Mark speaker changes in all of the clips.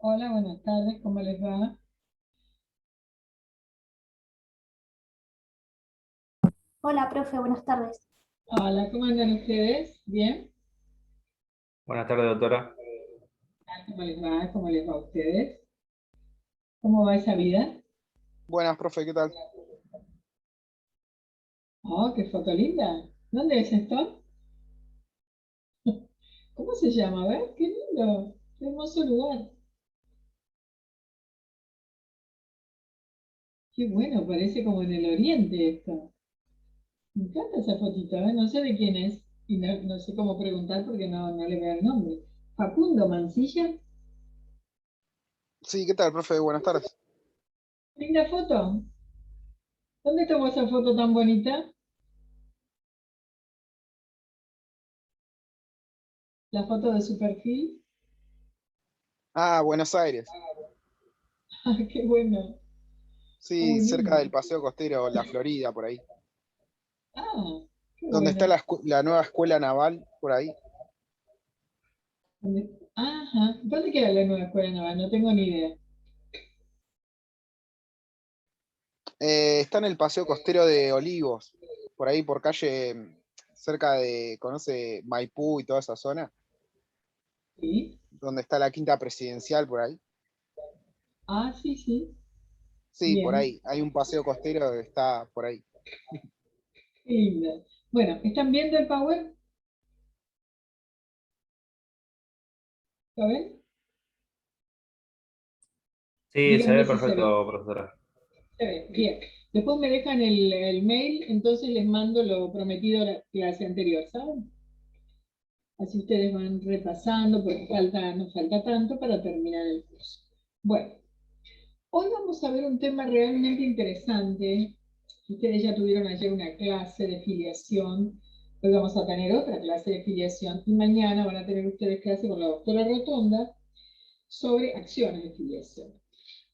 Speaker 1: Hola, buenas tardes, ¿cómo les va?
Speaker 2: Hola, profe, buenas tardes.
Speaker 1: Hola, ¿cómo andan ustedes? ¿Bien?
Speaker 3: Buenas tardes, doctora.
Speaker 1: ¿Cómo les va? ¿Cómo les va a ustedes? ¿Cómo va esa vida?
Speaker 4: Buenas, profe, ¿qué tal?
Speaker 1: Oh, qué foto linda. ¿Dónde es esto? ¿Cómo se llama? A ver, qué lindo, qué hermoso lugar. Qué bueno, parece como en el oriente esto. Me encanta esa fotito, ¿eh? No sé de quién es y no sé cómo preguntar porque no le veo el nombre. Facundo Mancilla.
Speaker 4: Sí, ¿qué tal, profe? Buenas tardes.
Speaker 1: Linda foto. ¿Dónde tomó esa foto tan bonita? La foto de su perfil.
Speaker 4: Ah, Buenos Aires.
Speaker 1: Ah, qué bueno.
Speaker 4: Sí,
Speaker 1: Muy
Speaker 4: cerca
Speaker 1: lindo.
Speaker 4: del Paseo Costero, la Florida, por ahí.
Speaker 1: Ah, qué
Speaker 4: ¿Dónde está
Speaker 1: bueno.
Speaker 4: la nueva escuela naval? Por ahí.
Speaker 1: Ajá. ¿Dónde queda la nueva escuela naval? No tengo ni idea.
Speaker 4: Está en el Paseo Costero de Olivos, por ahí, por calle, cerca de, ¿conoce Maipú y toda esa zona?
Speaker 1: ¿Sí?
Speaker 4: Donde está la Quinta Presidencial, por ahí.
Speaker 1: Ah, sí, sí.
Speaker 4: Sí, por
Speaker 1: Bien.
Speaker 4: ahí. Hay un paseo costero que está por ahí.
Speaker 1: Qué lindo. Bueno, ¿están viendo el Power? ¿Lo ven?
Speaker 3: Sí, se
Speaker 1: Díganme
Speaker 3: ve
Speaker 1: si se ve.
Speaker 3: perfecto, profesora.
Speaker 1: Se ve. Bien. Después me dejan el mail, entonces les mando lo prometido a la clase anterior, ¿saben? Así ustedes van repasando, porque no falta tanto para terminar el curso. Bueno, hoy vamos a ver un tema realmente interesante. Ustedes ya tuvieron ayer una clase de filiación, hoy vamos a tener otra clase de filiación y mañana van a tener ustedes clase con la doctora Rotonda sobre acciones de filiación.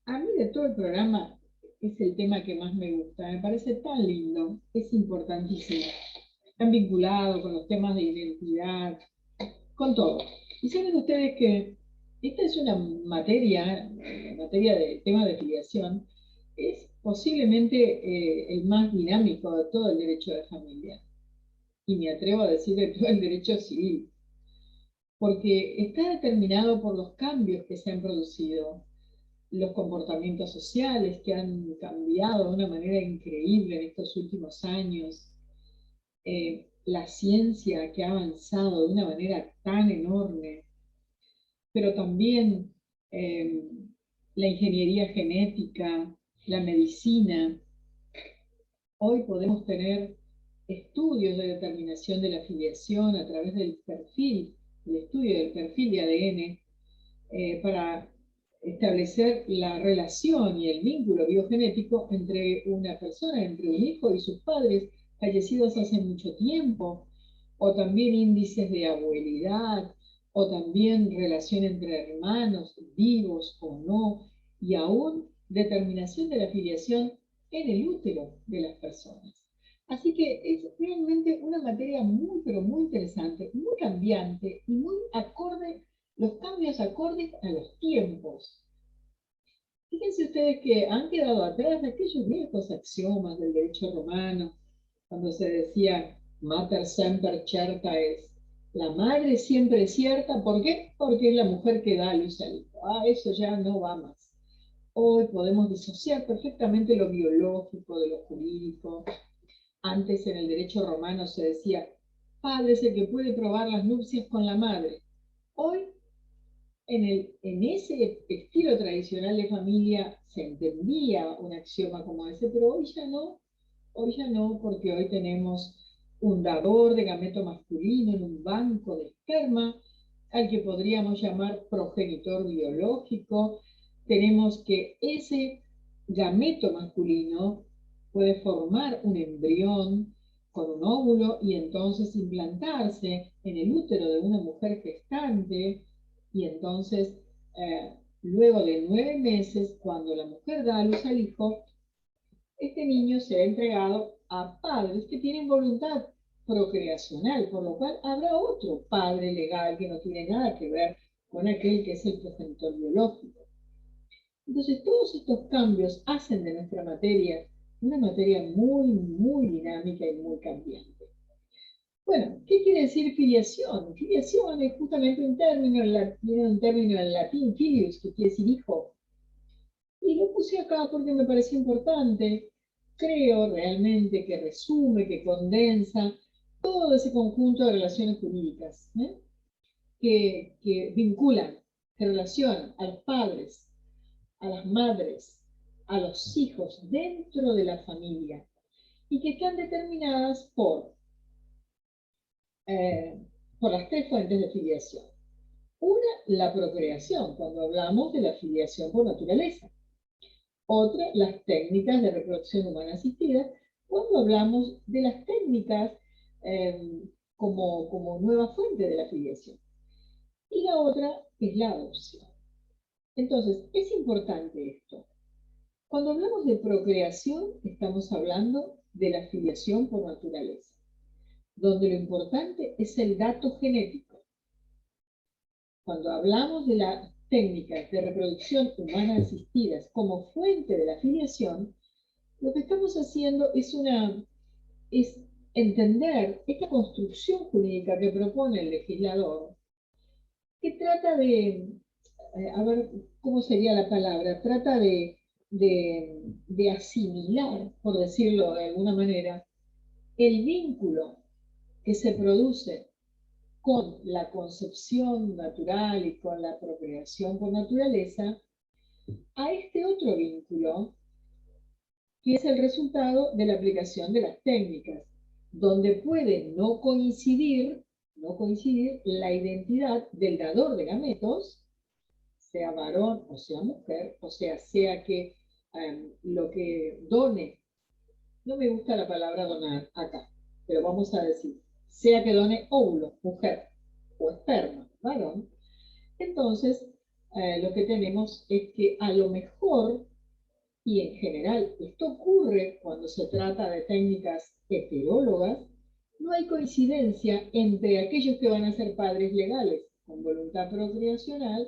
Speaker 1: A mí de todo el programa es el tema que más me gusta, me parece tan lindo, es importantísimo, están vinculados con los temas de identidad, con todo. Y saben ustedes que esta es una materia, la materia del tema de filiación, es posiblemente el más dinámico de todo el derecho de familia. Y me atrevo a decir de todo el derecho civil, porque está determinado por los cambios que se han producido, los comportamientos sociales que han cambiado de una manera increíble en estos últimos años, la ciencia que ha avanzado de una manera tan enorme, pero también eh, la ingeniería genética, la medicina. Hoy podemos tener estudios de determinación de la filiación a través del perfil, el estudio del perfil de ADN, para establecer la relación y el vínculo biogenético entre una persona, entre un hijo y sus padres fallecidos hace mucho tiempo, o también índices de abuelidad, o también relación entre hermanos vivos o no, y aún determinación de la filiación en el útero de las personas. Así que es realmente una materia muy, pero muy interesante, muy cambiante y muy acorde, los cambios acordes a los tiempos. Fíjense ustedes que han quedado atrás aquellos viejos axiomas del derecho romano, cuando se decía mater semper certa es, la madre siempre es cierta, ¿por qué? Porque es la mujer que da a luz al hijo. Ah, eso ya no va más. Hoy podemos disociar perfectamente lo biológico de lo jurídico. Antes en el derecho romano se decía, padre es el que puede probar las nupcias con la madre. Hoy en ese estilo tradicional de familia se entendía un axioma como ese, pero hoy ya no, porque hoy tenemos un dador de gameto masculino en un banco de esperma, al que podríamos llamar progenitor biológico. Tenemos que ese gameto masculino puede formar un embrión con un óvulo y entonces implantarse en el útero de una mujer gestante y entonces, luego de 9 meses, cuando la mujer da a luz al hijo, este niño será entregado a padres que tienen voluntad procreacional, por lo cual habrá otro padre legal que no tiene nada que ver con aquel que es el progenitor biológico. Entonces, todos estos cambios hacen de nuestra materia una materia muy, muy dinámica y muy cambiante. Bueno, ¿qué quiere decir filiación? Filiación es justamente un término en latín, filius, que quiere decir hijo. Y lo puse acá porque me pareció importante. Creo realmente que resume, que condensa todo ese conjunto de relaciones jurídicas, que vinculan, que relacionan a los padres, a las madres, a los hijos dentro de la familia y que están determinadas por las tres fuentes de filiación. Una, la procreación, cuando hablamos de la filiación por naturaleza. Otra, las técnicas de reproducción humana asistida, cuando hablamos de las técnicas como nueva fuente de la filiación. Y la otra es la adopción. Entonces, es importante esto. Cuando hablamos de procreación, estamos hablando de la filiación por naturaleza, donde lo importante es el dato genético. Cuando hablamos de las técnicas de reproducción humana asistidas como fuente de la filiación, lo que estamos haciendo es entender esta construcción jurídica que propone el legislador, que trata de, a ver, ¿cómo sería la palabra? Trata de asimilar, por decirlo de alguna manera, el vínculo que se produce con la concepción natural y con la procreación por naturaleza a este otro vínculo que es el resultado de la aplicación de las técnicas, donde puede no coincidir la identidad del dador de gametos, sea varón o sea mujer, o sea que lo que done, no me gusta la palabra donar acá, pero vamos a decir, sea que done óvulo, mujer, o esperma, varón, entonces lo que tenemos es que a lo mejor, y en general esto ocurre cuando se trata de técnicas heterólogas, no hay coincidencia entre aquellos que van a ser padres legales con voluntad procreacional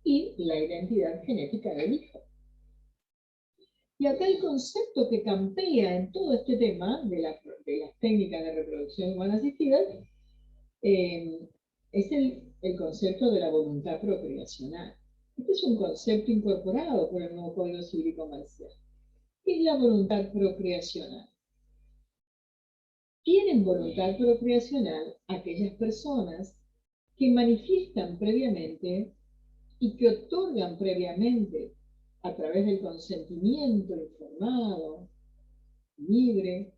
Speaker 1: y la identidad genética del hijo. Y acá el concepto que campea en todo este tema de las técnicas de reproducción humana asistida es el concepto de la voluntad procreacional. Este es un concepto incorporado por el nuevo Código Civil y Comercial. ¿Qué es la voluntad procreacional? Tienen voluntad procreacional aquellas personas que manifiestan previamente y que otorgan previamente a través del consentimiento informado, libre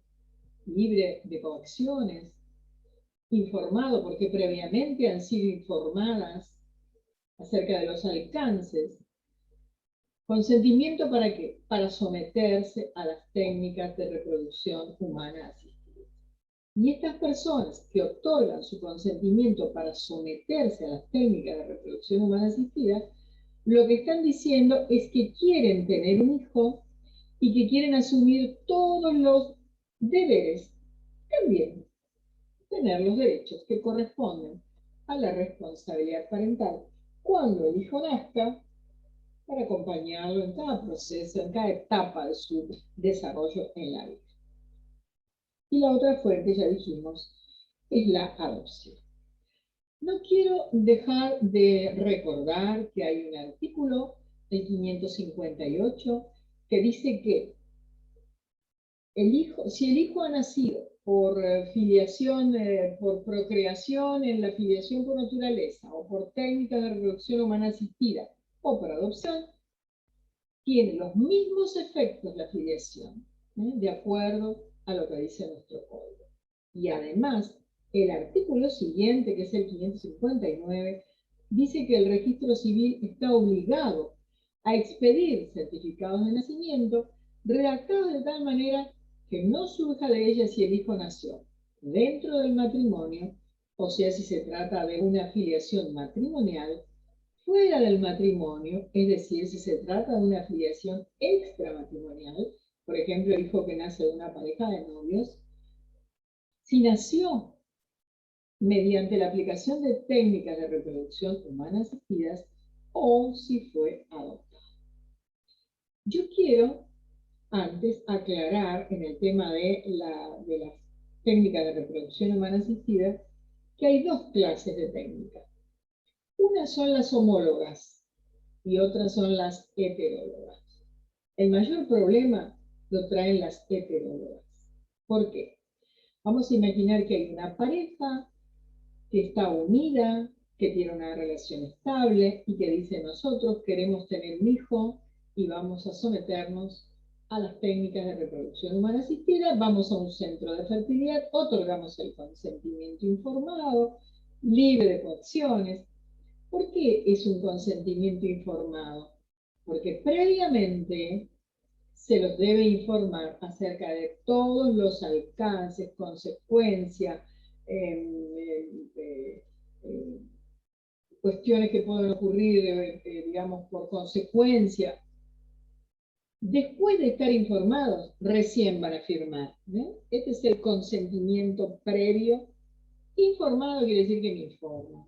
Speaker 1: de coacciones, informado porque previamente han sido informadas acerca de los alcances. ¿Consentimiento para qué? Para someterse a las técnicas de reproducción humana asistida. Y estas personas que otorgan su consentimiento para someterse a las técnicas de reproducción humana asistida, lo que están diciendo es que quieren tener un hijo y que quieren asumir todos los deberes, también tener los derechos que corresponden a la responsabilidad parental cuando el hijo nazca, para acompañarlo en cada proceso, en cada etapa de su desarrollo en la vida. Y la otra fuente, ya dijimos, es la adopción. No quiero dejar de recordar que hay un artículo, el 558, que dice que si el hijo ha nacido por filiación, por procreación en la filiación por naturaleza, o por técnica de reproducción humana asistida, o por adopción, tiene los mismos efectos la filiación, de acuerdo a lo que dice nuestro código. Y además, el artículo siguiente, que es el 559, dice que el registro civil está obligado a expedir certificados de nacimiento redactados de tal manera que no surja de ella si el hijo nació dentro del matrimonio, o sea, si se trata de una filiación matrimonial, fuera del matrimonio, es decir, si se trata de una filiación extramatrimonial, por ejemplo, el hijo que nace de una pareja de novios, si nació mediante la aplicación de técnicas de reproducción humana asistidas o si fue adoptado. Yo quiero antes aclarar en el tema de las técnicas de reproducción humana asistida que hay dos clases de técnicas. Una son las homólogas y otras son las heterólogas. El mayor problema lo traen las heterólogas. ¿Por qué? Vamos a imaginar que hay una pareja que está unida, que tiene una relación estable y que dice nosotros queremos tener un hijo y vamos a someternos a las técnicas de reproducción humana asistida, vamos a un centro de fertilidad, otorgamos el consentimiento informado, libre de coacciones. ¿Por qué es un consentimiento informado? Porque previamente se los debe informar acerca de todos los alcances, consecuencias, cuestiones que pueden ocurrir, digamos, por consecuencia. Después de estar informados, recién van a firmar. Este es el consentimiento previo. Informado quiere decir que me informo.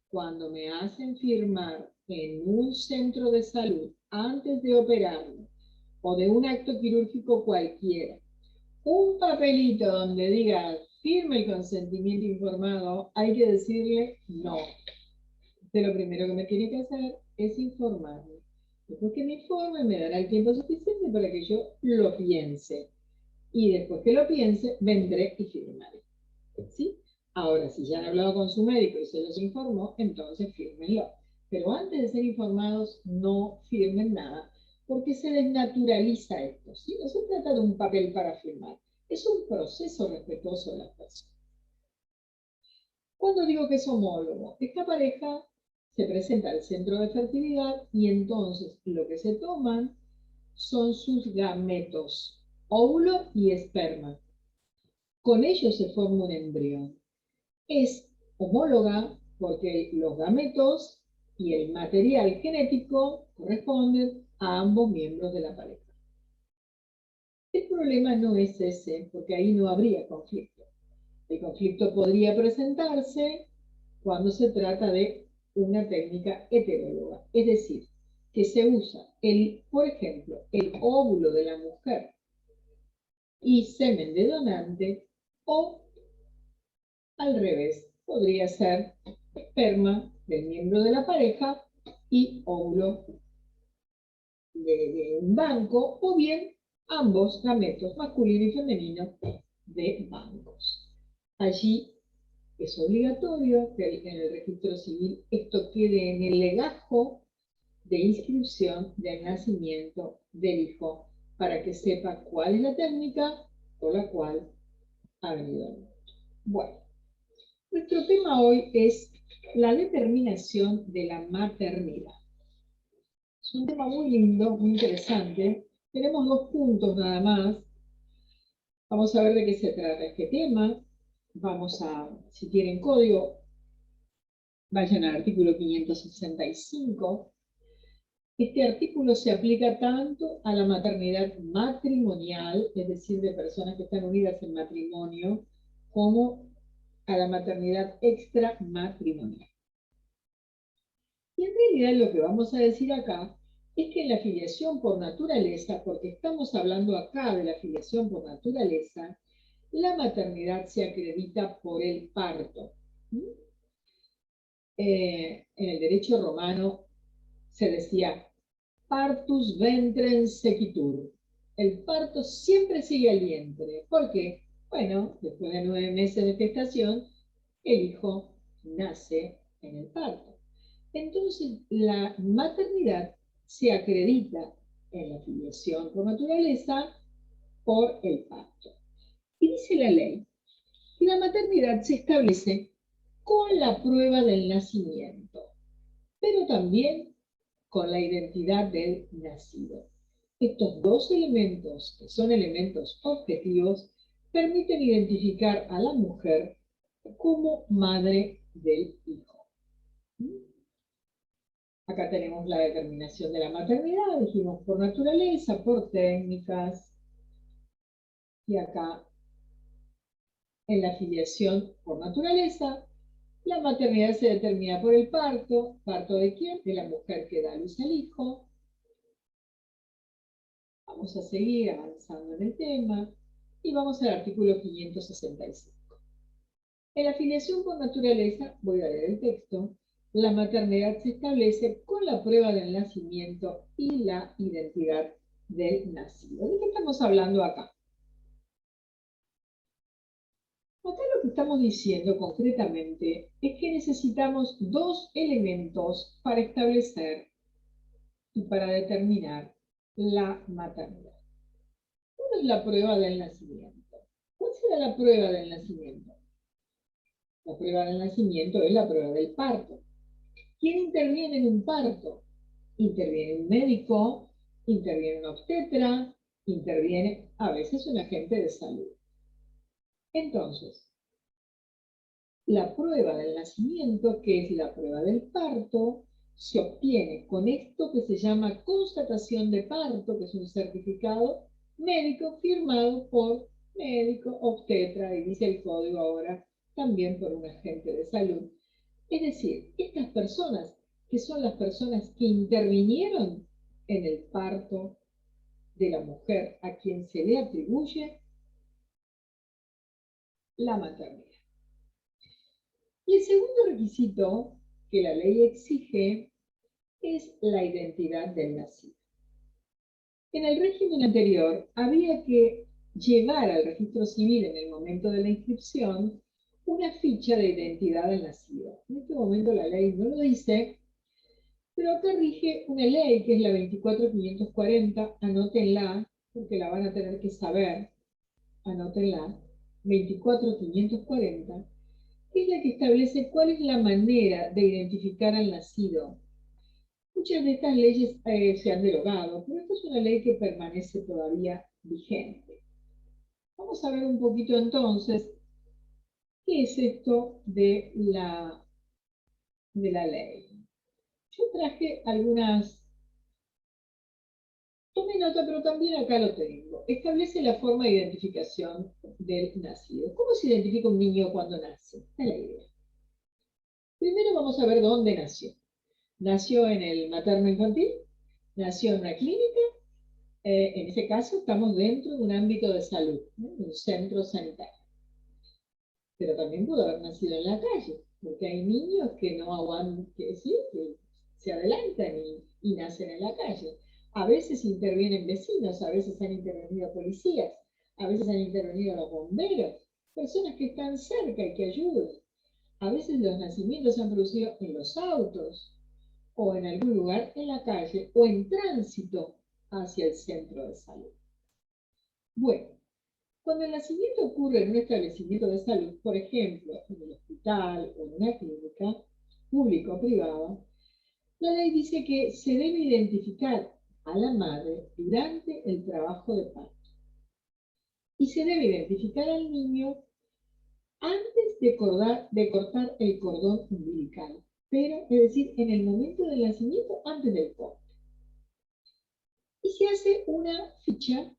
Speaker 1: Cuando me hacen firmar en un centro de salud antes de operarme o de un acto quirúrgico cualquiera, un papelito donde diga firme el consentimiento informado, hay que decirle no. Lo primero que me tiene que hacer es informarme. Después que me informe, me dará el tiempo suficiente para que yo lo piense. Y después que lo piense, vendré y firmaré. ¿Sí? Ahora, si ya han hablado con su médico y se los informó, entonces fírmenlo. Pero antes de ser informados, no firmen nada, porque se desnaturaliza esto. ¿Sí? No se trata de un papel para firmar, es un proceso respetuoso de las personas. Cuando digo que es homólogo, esta pareja se presenta al centro de fertilidad y entonces lo que se toman son sus gametos, óvulo y esperma. Con ellos se forma un embrión. Es homóloga porque los gametos y el material genético corresponden a ambos miembros de la pareja. El problema no es ese, porque ahí no habría conflicto. El conflicto podría presentarse cuando se trata de una técnica heteróloga, es decir, que se usa, por ejemplo, el óvulo de la mujer y semen de donante, o al revés, podría ser esperma del miembro de la pareja y óvulo de un banco, o bien ambos gametos, masculino y femenino, de bancos. Allí es obligatorio que en el registro civil esto quede en el legajo de inscripción del nacimiento del hijo para que sepa cuál es la técnica por la cual ha venido al mundo. Bueno, nuestro tema hoy es la determinación de la maternidad. Es un tema muy lindo, muy interesante. Tenemos dos puntos nada más. Vamos a ver de qué se trata este tema. Vamos a, si tienen código, vayan al artículo 565. Este artículo se aplica tanto a la maternidad matrimonial, es decir, de personas que están unidas en matrimonio, como a la maternidad extramatrimonial. Y en realidad lo que vamos a decir acá es que la filiación por naturaleza, porque estamos hablando acá de la filiación por naturaleza, la maternidad se acredita por el parto. En el derecho romano se decía partus ventrem sequitur. El parto siempre sigue al vientre. ¿Por qué? Bueno, después de 9 meses de gestación, el hijo nace en el parto. Entonces, la maternidad se acredita en la filiación por naturaleza por el parto. Y dice la ley que la maternidad se establece con la prueba del nacimiento, pero también con la identidad del nacido. Estos dos elementos, que son elementos objetivos, permiten identificar a la mujer como madre del hijo. Acá tenemos la determinación de la maternidad, dijimos por naturaleza, por técnicas, y acá En la filiación por naturaleza, la maternidad se determina por el parto. ¿Parto de quién? De la mujer que da a luz al hijo. Vamos a seguir avanzando en el tema y vamos al artículo 565. En la filiación por naturaleza, voy a leer el texto, la maternidad se establece con la prueba del nacimiento y la identidad del nacido. ¿De qué estamos hablando acá? Acá lo que estamos diciendo concretamente es que necesitamos dos elementos para establecer y para determinar la maternidad. Uno es la prueba del nacimiento. ¿Cuál será la prueba del nacimiento? La prueba del nacimiento es la prueba del parto. ¿Quién interviene en un parto? Interviene un médico, interviene un obstetra, interviene a veces un agente de salud. Entonces, la prueba del nacimiento, que es la prueba del parto, se obtiene con esto que se llama constatación de parto, que es un certificado médico firmado por médico, obstetra, y dice el código ahora, también por un agente de salud. Es decir, estas personas, que son las personas que intervinieron en el parto de la mujer a quien se le atribuye la maternidad. Y el segundo requisito que la ley exige es la identidad del nacido. En el régimen anterior había que llevar al registro civil en el momento de la inscripción una ficha de identidad del nacido. En este momento la ley no lo dice, pero acá rige una ley que es la 24540, anótenla, porque la van a tener que saber, anótenla, 24540, que es la que establece cuál es la manera de identificar al nacido. Muchas de estas leyes se han derogado, pero esta es una ley que permanece todavía vigente. Vamos a ver un poquito entonces qué es esto de la ley. Yo traje algunas, tomé nota, pero también acá lo tengo. Establece la forma de identificación del nacido. ¿Cómo se identifica un niño cuando nace? Esta es la idea. Primero vamos a ver dónde nació. Nació en el materno infantil, nació en una clínica, en ese caso estamos dentro de un ámbito de salud, ¿no? Un centro sanitario. Pero también pudo haber nacido en la calle, porque hay niños que no aguantan, que se adelantan y nacen en la calle. A veces intervienen vecinos, a veces han intervenido policías, a veces han intervenido los bomberos, personas que están cerca y que ayudan. A veces los nacimientos se han producido en los autos, o en algún lugar en la calle, o en tránsito hacia el centro de salud. Bueno, cuando el nacimiento ocurre en un establecimiento de salud, por ejemplo, en el hospital o en una clínica, pública o privada, la ley dice que se debe identificar a la madre durante el trabajo de parto. Y se debe identificar al niño antes de cortar el cordón umbilical, pero, es decir, en el momento del nacimiento, antes del corte. Y se hace una ficha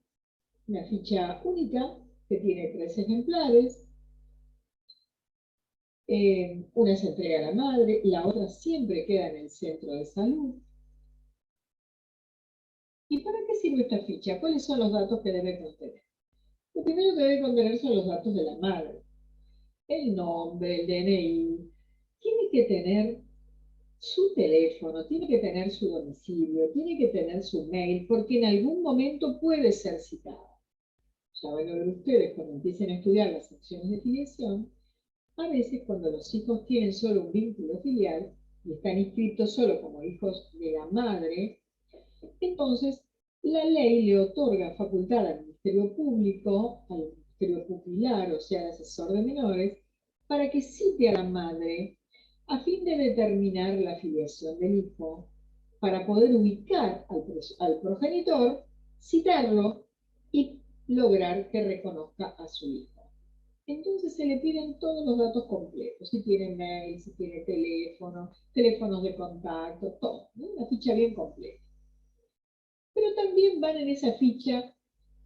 Speaker 1: única, que tiene 3 ejemplares. Una se entrega a la madre, la otra siempre queda en el centro de salud. ¿Y para qué sirve esta ficha? ¿Cuáles son los datos que debe contener? Lo primero que debe contener son los datos de la madre. El nombre, el DNI. Tiene que tener su teléfono, tiene que tener su domicilio, tiene que tener su mail, porque en algún momento puede ser citada. Ya van a ver ustedes cuando empiecen a estudiar las secciones de filiación, a veces cuando los hijos tienen solo un vínculo filial y están inscritos solo como hijos de la madre, entonces la ley le otorga facultad al Ministerio Público, al Ministerio Pupilar, o sea, al asesor de menores, para que cite a la madre a fin de determinar la filiación del hijo, para poder ubicar al progenitor, citarlo y lograr que reconozca a su hijo. Entonces se le piden todos los datos completos, si tiene mail, si tiene teléfono, teléfonos de contacto, todo, ¿no? Una ficha bien completa. Pero también van en esa ficha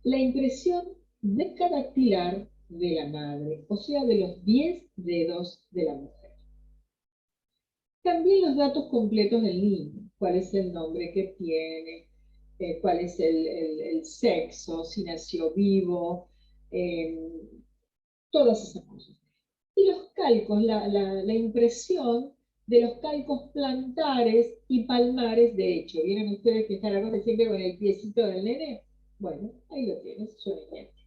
Speaker 1: la impresión descaractilar de la madre, o sea, de los 10 dedos de la mujer. También los datos completos del niño, cuál es el nombre que tiene, cuál es el sexo, si nació vivo, eh, todas esas cosas. Y los calcos, la impresión de los calcos plantares y palmares de hecho. ¿Vieron ustedes que está la cosa siempre con el piecito del nene? Bueno, ahí lo tienes, son ejemplos.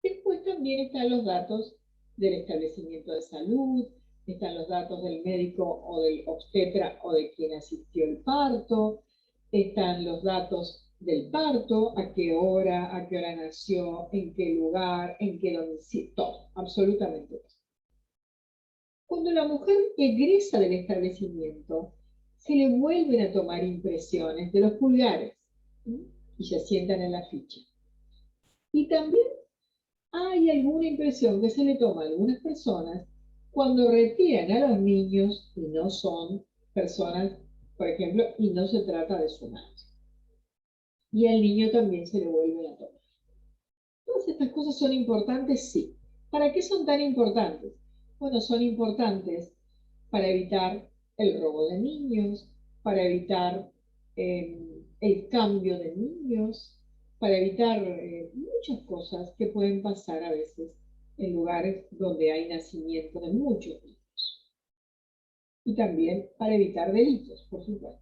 Speaker 1: Después también están los datos del establecimiento de salud, están los datos del médico o del obstetra o de quien asistió el parto, están los datos del parto, a qué hora nació, en qué lugar, en qué domicilio, todo, absolutamente todo. Cuando la mujer egresa del establecimiento, se le vuelven a tomar impresiones de los pulgares, ¿sí? Y se sientan en la ficha. Y también hay alguna impresión que se le toma a algunas personas cuando retiran a los niños y no son personas, por ejemplo, y no se trata de su madre. Y al niño también se le vuelve a tomar. Todas estas cosas son importantes, sí. ¿Para qué son tan importantes? Bueno, son importantes para evitar el robo de niños, para evitar el cambio de niños, para evitar muchas cosas que pueden pasar a veces en lugares donde hay nacimiento de muchos niños. Y también para evitar delitos, por supuesto.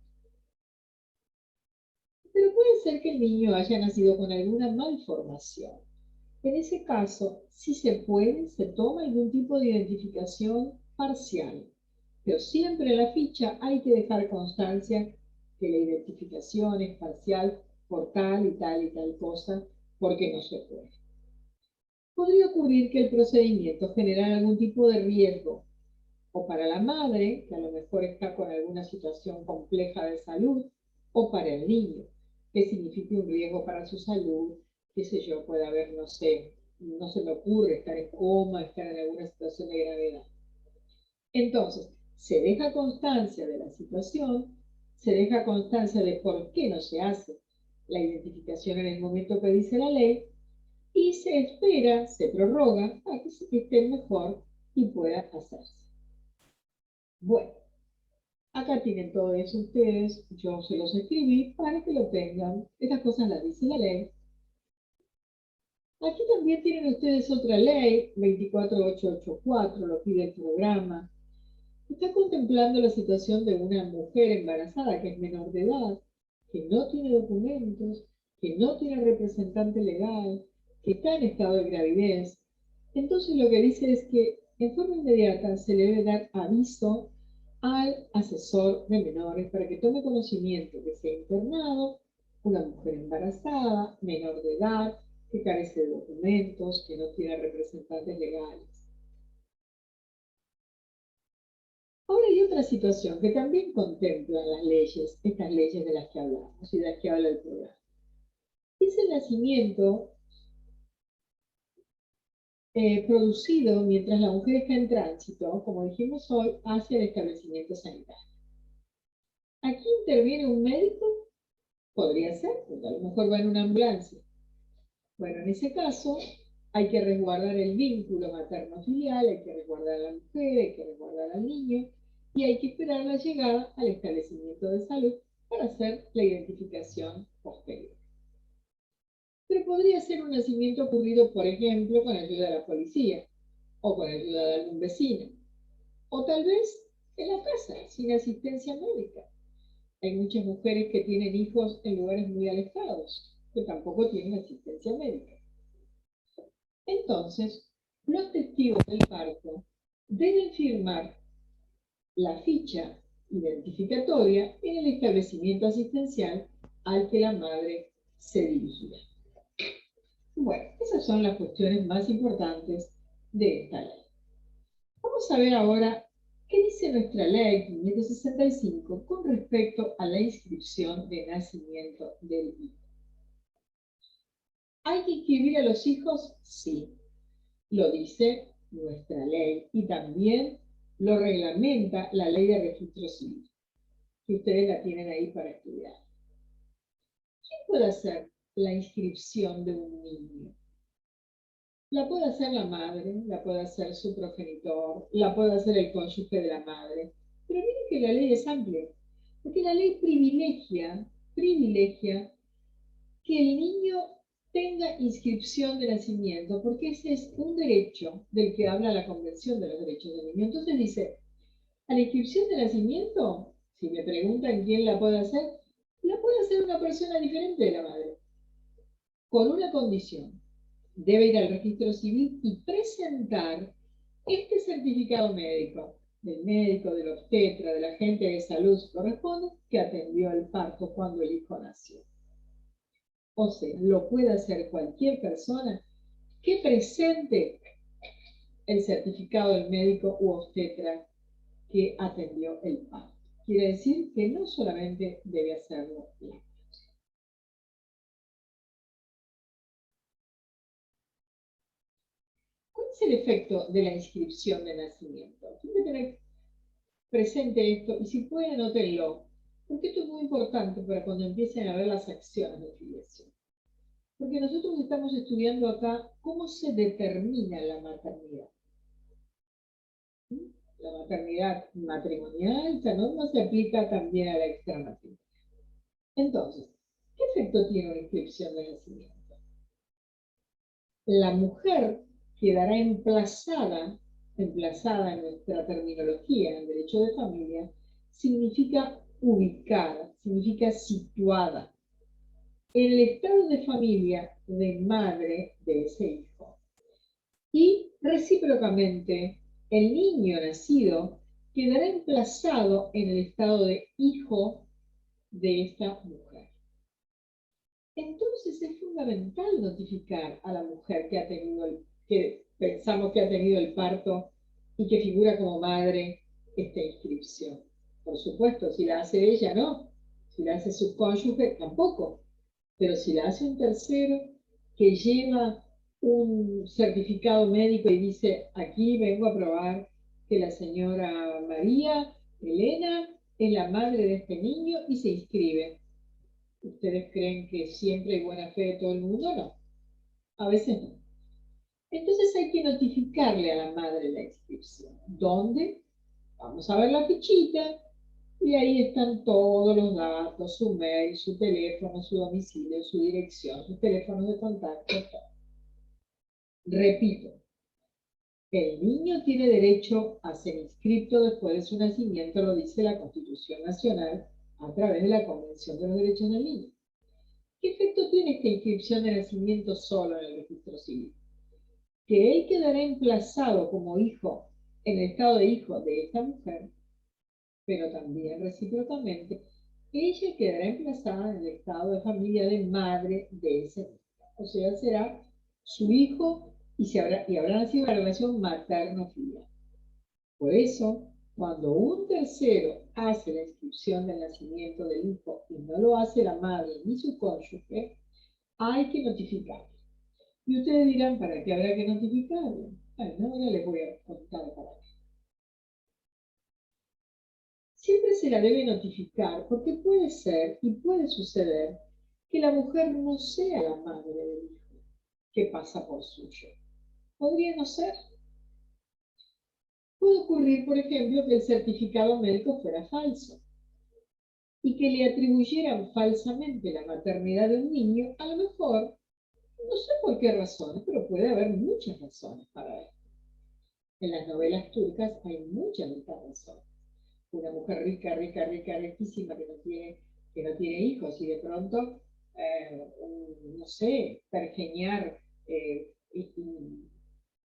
Speaker 1: Pero puede ser que el niño haya nacido con alguna malformación. En ese caso, si se puede, se toma algún tipo de identificación parcial. Pero siempre en la ficha hay que dejar constancia que la identificación es parcial por tal y tal y tal cosa, porque no se puede. Podría ocurrir que el procedimiento genere algún tipo de riesgo, o para la madre, que a lo mejor está con alguna situación compleja de salud, o para el niño, que signifique un riesgo para su salud, qué sé yo, puede haber, no sé, no se me ocurre estar en coma, estar en alguna situación de gravedad. Entonces, se deja constancia de la situación, se deja constancia de por qué no se hace la identificación en el momento que dice la ley, y se espera, se prorroga para que esté mejor y pueda hacerse. Bueno, acá tienen todo eso ustedes, yo se los escribí para que lo tengan. Estas cosas las dice la ley. Aquí también tienen ustedes otra ley, 24884, lo pide el programa. Está contemplando la situación de una mujer embarazada que es menor de edad, que no tiene documentos, que no tiene representante legal, que está en estado de gravidez. Entonces lo que dice es que en forma inmediata se le debe dar aviso al asesor de menores para que tome conocimiento que se ha internado una mujer embarazada, menor de edad, que carece de documentos, que no tiene representantes legales. Ahora hay otra situación que también contempla las leyes, estas leyes de las que hablamos y de las que habla el programa. Es el nacimiento producido mientras la mujer está en tránsito, como dijimos hoy, hacia el establecimiento sanitario. Aquí interviene un médico, podría ser, porque a lo mejor va en una ambulancia. Bueno, en ese caso hay que resguardar el vínculo materno-filial, hay que resguardar a la mujer, hay que resguardar al niño, y hay que esperar la llegada al establecimiento de salud para hacer la identificación posterior. Pero podría ser un nacimiento ocurrido, por ejemplo, con ayuda de la policía, o con ayuda de algún vecino, o tal vez en la casa, sin asistencia médica. Hay muchas mujeres que tienen hijos en lugares muy alejados, que tampoco tienen asistencia médica. Entonces, los testigos del parto deben firmar la ficha identificatoria en el establecimiento asistencial al que la madre se dirigirá. Bueno, esas son las cuestiones más importantes de esta ley. Vamos a ver ahora qué dice nuestra ley 565 con respecto a la inscripción de nacimiento del hijo. ¿Hay que inscribir a los hijos? Sí, lo dice nuestra ley y también lo reglamenta la ley de registro civil, que ustedes la tienen ahí para estudiar. ¿Quién puede hacer la inscripción de un niño? La puede hacer la madre, la puede hacer su progenitor, la puede hacer el cónyuge de la madre. Pero miren que la ley es amplia, porque la ley privilegia que el niño tenga inscripción de nacimiento, porque ese es un derecho del que habla la Convención de los Derechos del Niño. Entonces dice, a la inscripción de nacimiento, si me preguntan quién la puede hacer una persona diferente de la madre, con una condición. Debe ir al registro civil y presentar este certificado médico, del médico, del obstetra, del agente de salud si corresponde, que atendió el parto cuando el hijo nació. O sea, lo puede hacer cualquier persona que presente el certificado del médico u obstetra que atendió el parto. Quiere decir que no solamente debe hacerlo la. ¿Cuál es el efecto de la inscripción de nacimiento? Tienen que tener presente esto y si pueden anótenlo, porque esto es muy importante para cuando empiecen a ver las acciones de filiación. Porque nosotros estamos estudiando acá cómo se determina la maternidad. La maternidad matrimonial, esta norma se aplica también a la extramatrimonial. Entonces, ¿qué efecto tiene una inscripción de nacimiento? La mujer quedará emplazada en nuestra terminología, en el derecho de familia, significa ubicada, significa situada en el estado de familia de madre de ese hijo. Y recíprocamente, el niño nacido quedará emplazado en el estado de hijo de esta mujer. Entonces es fundamental notificar a la mujer que pensamos que ha tenido el parto y que figura como madre esta inscripción. Por supuesto, si la hace ella, no. Si la hace su cónyuge, tampoco. Pero si la hace un tercero que lleva un certificado médico y dice, aquí vengo a probar que la señora María Elena es la madre de este niño y se inscribe. ¿Ustedes creen que siempre hay buena fe de todo el mundo? No. A veces no. Entonces hay que notificarle a la madre la inscripción. ¿Dónde? Vamos a ver la fichita y ahí están todos los datos, su mail, su teléfono, su domicilio, su dirección, sus teléfonos de contacto. Repito, el niño tiene derecho a ser inscrito después de su nacimiento, lo dice la Constitución Nacional a través de la Convención de los Derechos del Niño. ¿Qué efecto tiene esta inscripción de nacimiento solo en el registro civil? Que él quedará emplazado como hijo, en el estado de hijo de esta mujer, pero también recíprocamente, ella quedará emplazada en el estado de familia de madre de ese niño. O sea, será su hijo y habrá nacido una relación materno-filial. Por eso, cuando un tercero hace la inscripción del nacimiento del hijo y no lo hace la madre ni su cónyuge, hay que notificarlo. Y ustedes dirán, ¿para qué habrá que notificarlo? Bueno, ahora les voy a contar para qué. Siempre se la debe notificar porque puede ser y puede suceder que la mujer no sea la madre del hijo que pasa por suyo. Podría no ser. Puede ocurrir, por ejemplo, que el certificado médico fuera falso y que le atribuyeran falsamente la maternidad de un niño, a lo mejor, no sé por qué razones, pero puede haber muchas razones para esto. En las novelas turcas hay muchas de estas razones. Una mujer rica, riquísima que no tiene hijos y de pronto, no sé, pergeñar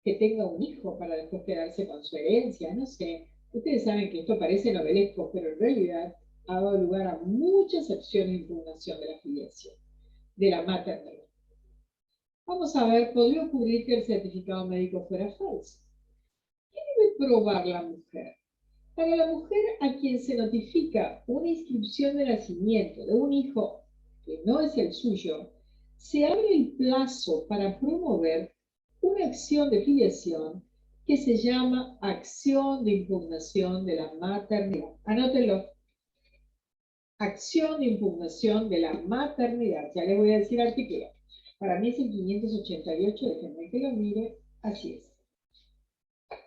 Speaker 1: que tenga un hijo para después quedarse con su herencia, no sé. Ustedes saben que esto parece novelesco, pero en realidad ha dado lugar a muchas acciones de impugnación de la filiación, de la maternidad. Vamos a ver, podría ocurrir que el certificado médico fuera falso. ¿Qué debe probar la mujer? Para la mujer a quien se notifica una inscripción de nacimiento de un hijo que no es el suyo, se abre el plazo para promover una acción de filiación que se llama acción de impugnación de la maternidad. Anótenlo. Acción de impugnación de la maternidad. Ya les voy a decir artículo. Para mí es el 588, déjenme que lo mire, así es.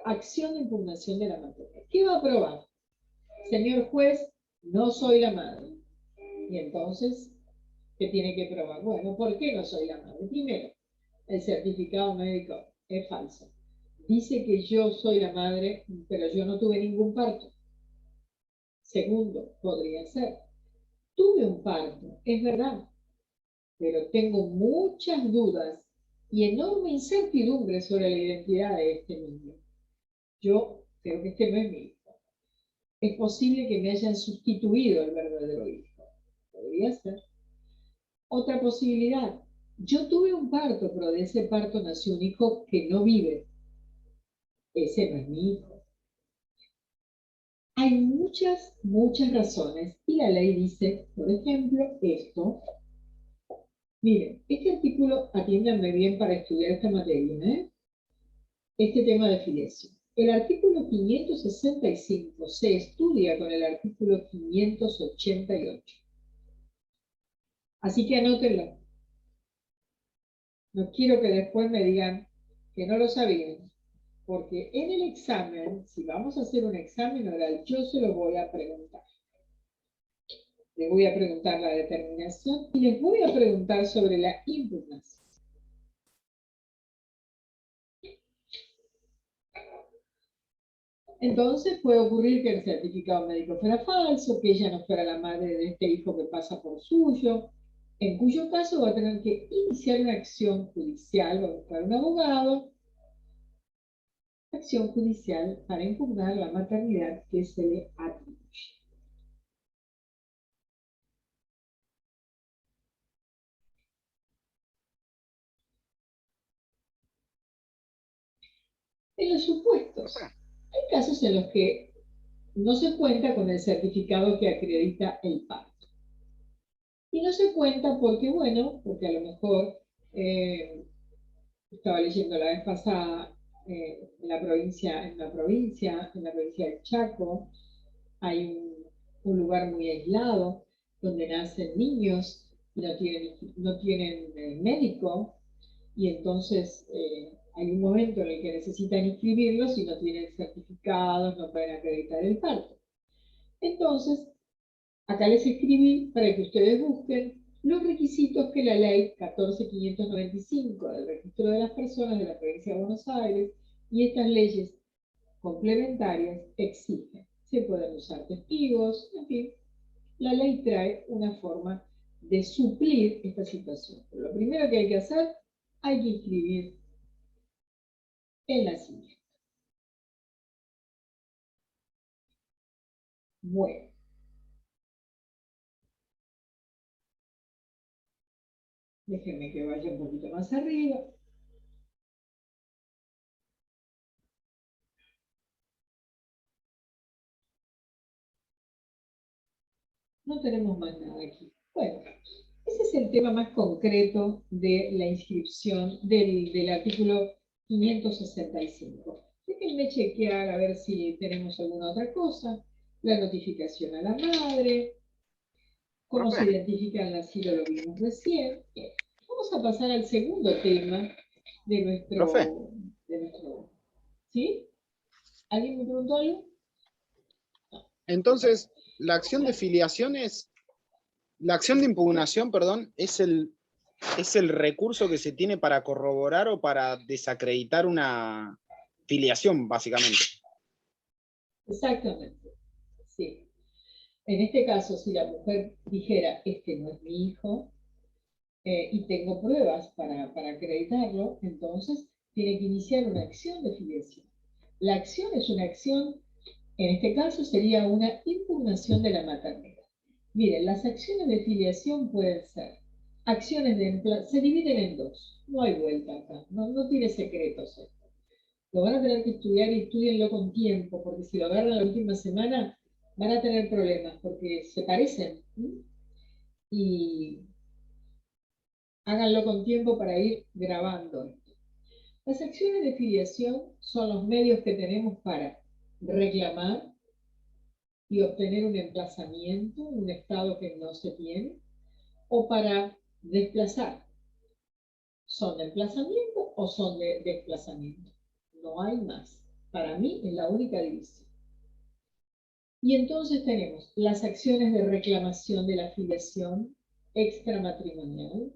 Speaker 1: Acción de impugnación de la materia. ¿Qué va a aprobar? Señor juez, no soy la madre. Y entonces, ¿qué tiene que probar? Bueno, ¿por qué no soy la madre? Primero, el certificado médico es falso. Dice que yo soy la madre, pero yo no tuve ningún parto. Segundo, podría ser. Tuve un parto, es verdad, pero tengo muchas dudas y enorme incertidumbre sobre la identidad de este niño. Yo creo que este no es mi hijo. Es posible que me hayan sustituido el verdadero hijo. Podría ser. Otra posibilidad. Yo tuve un parto, pero de ese parto nació un hijo que no vive. Ese no es mi hijo. Hay muchas razones y la ley dice, por ejemplo, esto. Miren, este artículo, atiéndanme bien para estudiar esta materia, este tema de filiación. El artículo 565 se estudia con el artículo 588. Así que anótenlo. No quiero que después me digan que no lo sabían, porque en el examen, si vamos a hacer un examen oral, yo se lo voy a preguntar. Les voy a preguntar la determinación y les voy a preguntar sobre la impugnación. Entonces puede ocurrir que el certificado médico fuera falso, que ella no fuera la madre de este hijo que pasa por suyo, en cuyo caso va a tener que iniciar una acción judicial, va a buscar un abogado, acción judicial para impugnar la maternidad que se le atribuye. En los supuestos, hay casos en los que no se cuenta con el certificado que acredita el parto. Y no se cuenta porque, bueno, porque a lo mejor estaba leyendo la vez pasada en la provincia del Chaco, hay un lugar muy aislado donde nacen niños y no tienen médico, y entonces hay un momento en el que necesitan inscribirlos y no tienen certificados, no pueden acreditar el parto. Entonces, acá les escribí para que ustedes busquen los requisitos que la ley 14.595 del registro de las personas de la provincia de Buenos Aires y estas leyes complementarias exigen. Se pueden usar testigos, en fin, la ley trae una forma de suplir esta situación. Pero lo primero que hay que hacer, hay que inscribir el nacimiento. Bueno. Déjenme que vaya un poquito más arriba. No tenemos más nada aquí. Bueno, ese es el tema más concreto de la inscripción del artículo 565. Déjenme chequear a ver si tenemos alguna otra cosa. La notificación a la madre. Cómo se identifica el nacido, lo vimos recién. Vamos a pasar al segundo tema de
Speaker 4: Profe,
Speaker 1: nuestro. ¿Sí? ¿Alguien me preguntó algo?
Speaker 4: entonces, la acción de filiación la acción de impugnación, perdón, es el recurso que se tiene para corroborar o para desacreditar una filiación, básicamente.
Speaker 1: Exactamente, sí. En este caso, si la mujer dijera, este no es mi hijo, y tengo pruebas para acreditarlo, entonces tiene que iniciar una acción de filiación. La acción es una acción, en este caso sería una impugnación de la maternidad. Miren, las acciones de filiación pueden ser acciones se dividen en dos, no hay vuelta acá, no tiene secretos esto. Lo van a tener que estudiar y estudienlo con tiempo, porque si lo agarran la última semana van a tener problemas, porque se parecen. Y háganlo con tiempo para ir grabando esto. Las acciones de filiación son los medios que tenemos para reclamar y obtener un emplazamiento en un estado que no se tiene, o para desplazar ¿Son de emplazamiento o son de desplazamiento? No hay más. Para mí es la única división. Y entonces tenemos las acciones de reclamación de la filiación extramatrimonial,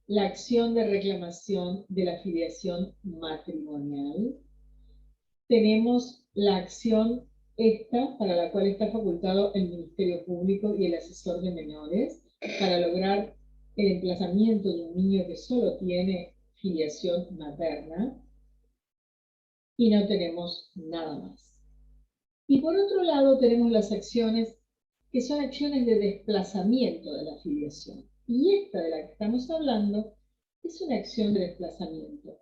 Speaker 1: la acción de reclamación de la filiación matrimonial. Tenemos la acción esta, para la cual está facultado el Ministerio Público y el asesor de menores, para lograr el emplazamiento de un niño que solo tiene filiación materna, y no tenemos nada más. Y por otro lado tenemos las acciones que son acciones de desplazamiento de la filiación. Y esta de la que estamos hablando es una acción de desplazamiento,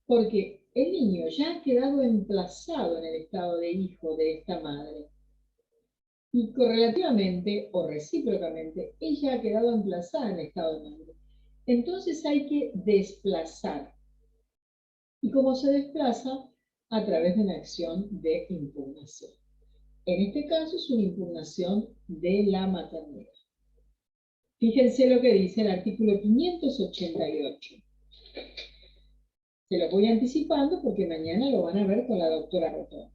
Speaker 1: porque el niño ya ha quedado emplazado en el estado de hijo de esta madre. Y correlativamente o recíprocamente, ella ha quedado emplazada en el estado de madre. Entonces hay que desplazar. ¿Y cómo se desplaza? A través de una acción de impugnación. En este caso es una impugnación de la maternidad. Fíjense lo que dice el artículo 588. Se lo voy anticipando porque mañana lo van a ver con la doctora Rotonda.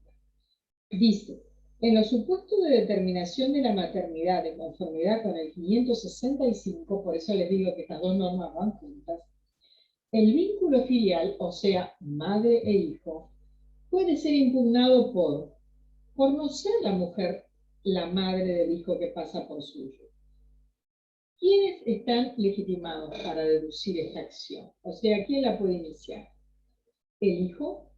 Speaker 1: Dice, en los supuestos de determinación de la maternidad de conformidad con el 565, por eso les digo que estas dos normas van juntas, el vínculo filial, o sea, madre e hijo, puede ser impugnado por no ser la mujer la madre del hijo que pasa por suyo. ¿Quiénes están legitimados para deducir esta acción? O sea, ¿quién la puede iniciar? El hijo.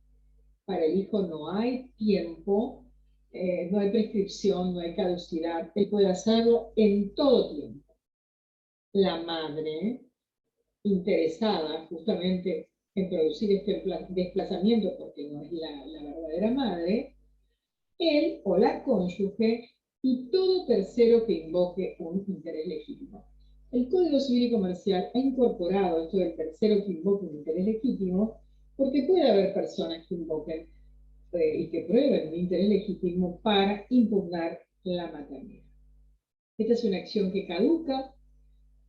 Speaker 1: Para el hijo no hay tiempo, no hay prescripción, no hay caducidad. Él puede hacerlo en todo tiempo. La madre, interesada justamente en producir este desplazamiento, porque no es la verdadera madre, él o la cónyuge y todo tercero que invoque un interés legítimo. El Código Civil y Comercial ha incorporado esto del tercero que invoque un interés legítimo porque puede haber personas que invoquen y que prueben un interés legítimo para impugnar la maternidad. Esta es una acción que caduca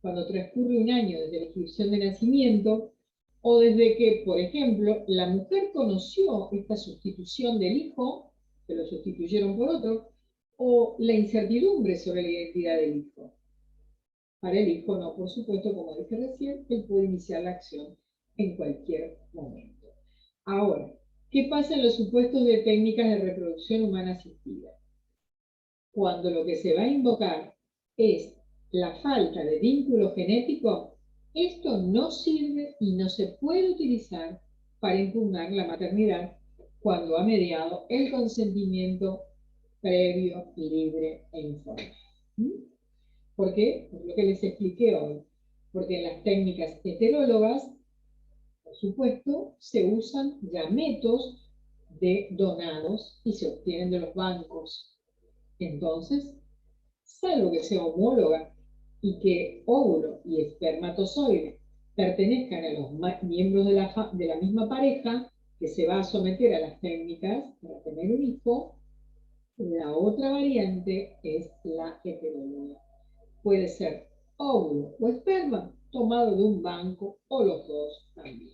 Speaker 1: cuando transcurre un año desde la inscripción de nacimiento o desde que, por ejemplo, la mujer conoció esta sustitución del hijo, que lo sustituyeron por otro, o la incertidumbre sobre la identidad del hijo. Para el hijo no, por supuesto, como dije recién, él puede iniciar la acción en cualquier momento. Ahora, ¿qué pasa en los supuestos de técnicas de reproducción humana asistida? Cuando lo que se va a invocar es la falta de vínculo genético, esto no sirve y no se puede utilizar para impugnar la maternidad cuando ha mediado el consentimiento previo, libre e informado. ¿Por qué? Por lo que les expliqué hoy. Porque en las técnicas heterólogas, por supuesto, se usan gametos de donados y se obtienen de los bancos. Entonces, salvo que sea homóloga y que óvulo y espermatozoide pertenezcan a los miembros de la misma pareja que se va a someter a las técnicas para tener un hijo, la otra variante es la heteróloga. Puede ser óvulo o esperma tomado de un banco o los dos también.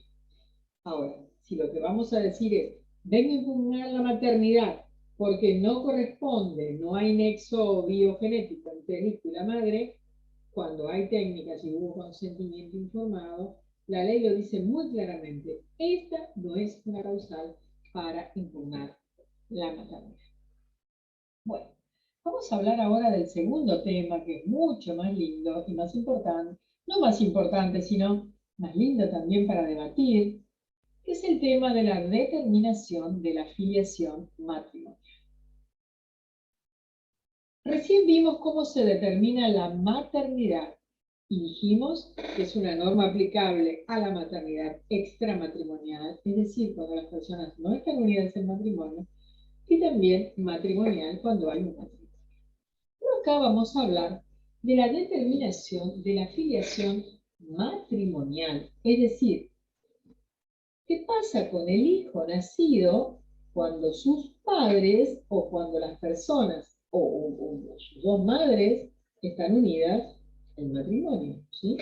Speaker 1: Ahora, si lo que vamos a decir es, vengo a impugnar la maternidad porque no corresponde, no hay nexo biogenético entre el hijo y la madre, cuando hay técnicas y hubo consentimiento informado, la ley lo dice muy claramente, esta no es una causal para impugnar la maternidad. Bueno, vamos a hablar ahora del segundo tema, que es mucho más lindo y más importante, no más importante, sino más lindo también para debatir, que es el tema de la determinación de la filiación matrimonial. Recién vimos cómo se determina la maternidad y dijimos que es una norma aplicable a la maternidad extramatrimonial, es decir, cuando las personas no están unidas en matrimonio, y también matrimonial cuando hay un matrimonio. Pero acá vamos a hablar de la determinación de la filiación matrimonial, es decir, ¿qué pasa con el hijo nacido cuando sus padres o cuando las personas o sus dos madres están unidas en matrimonio? ¿Sí?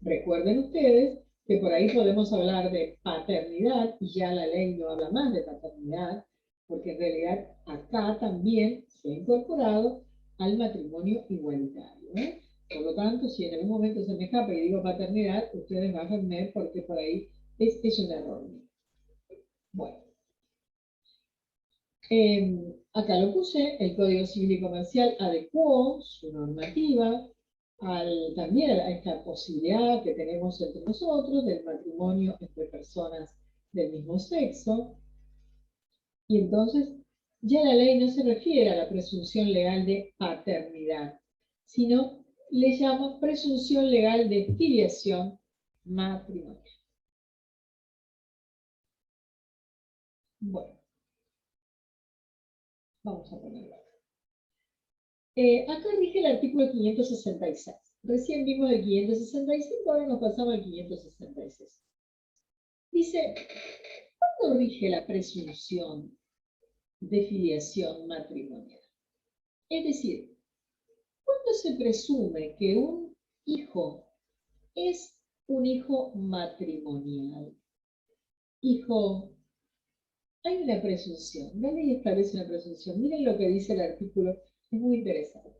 Speaker 1: Recuerden ustedes que por ahí podemos hablar de paternidad, y ya la ley no habla más de paternidad, porque en realidad acá también se ha incorporado al matrimonio igualitario, ¿eh? Por lo tanto, si en algún momento se me escapa y digo paternidad, ustedes bájenme porque por ahí es un error. Bueno. Acá lo puse, el Código Civil y Comercial adecuó su normativa también a esta posibilidad que tenemos entre nosotros del matrimonio entre personas del mismo sexo. Y entonces ya la ley no se refiere a la presunción legal de paternidad, sino le llama presunción legal de filiación matrimonial. Bueno, vamos a ponerlo acá. Acá rige el artículo 566. Recién vimos el 565, ahora nos pasamos al 566. Dice, ¿cuándo rige la presunción de filiación matrimonial? Es decir, ¿cuándo se presume que un hijo es un hijo matrimonial? Hijo, hay una presunción, la ley establece una presunción. Miren lo que dice el artículo, es muy interesante.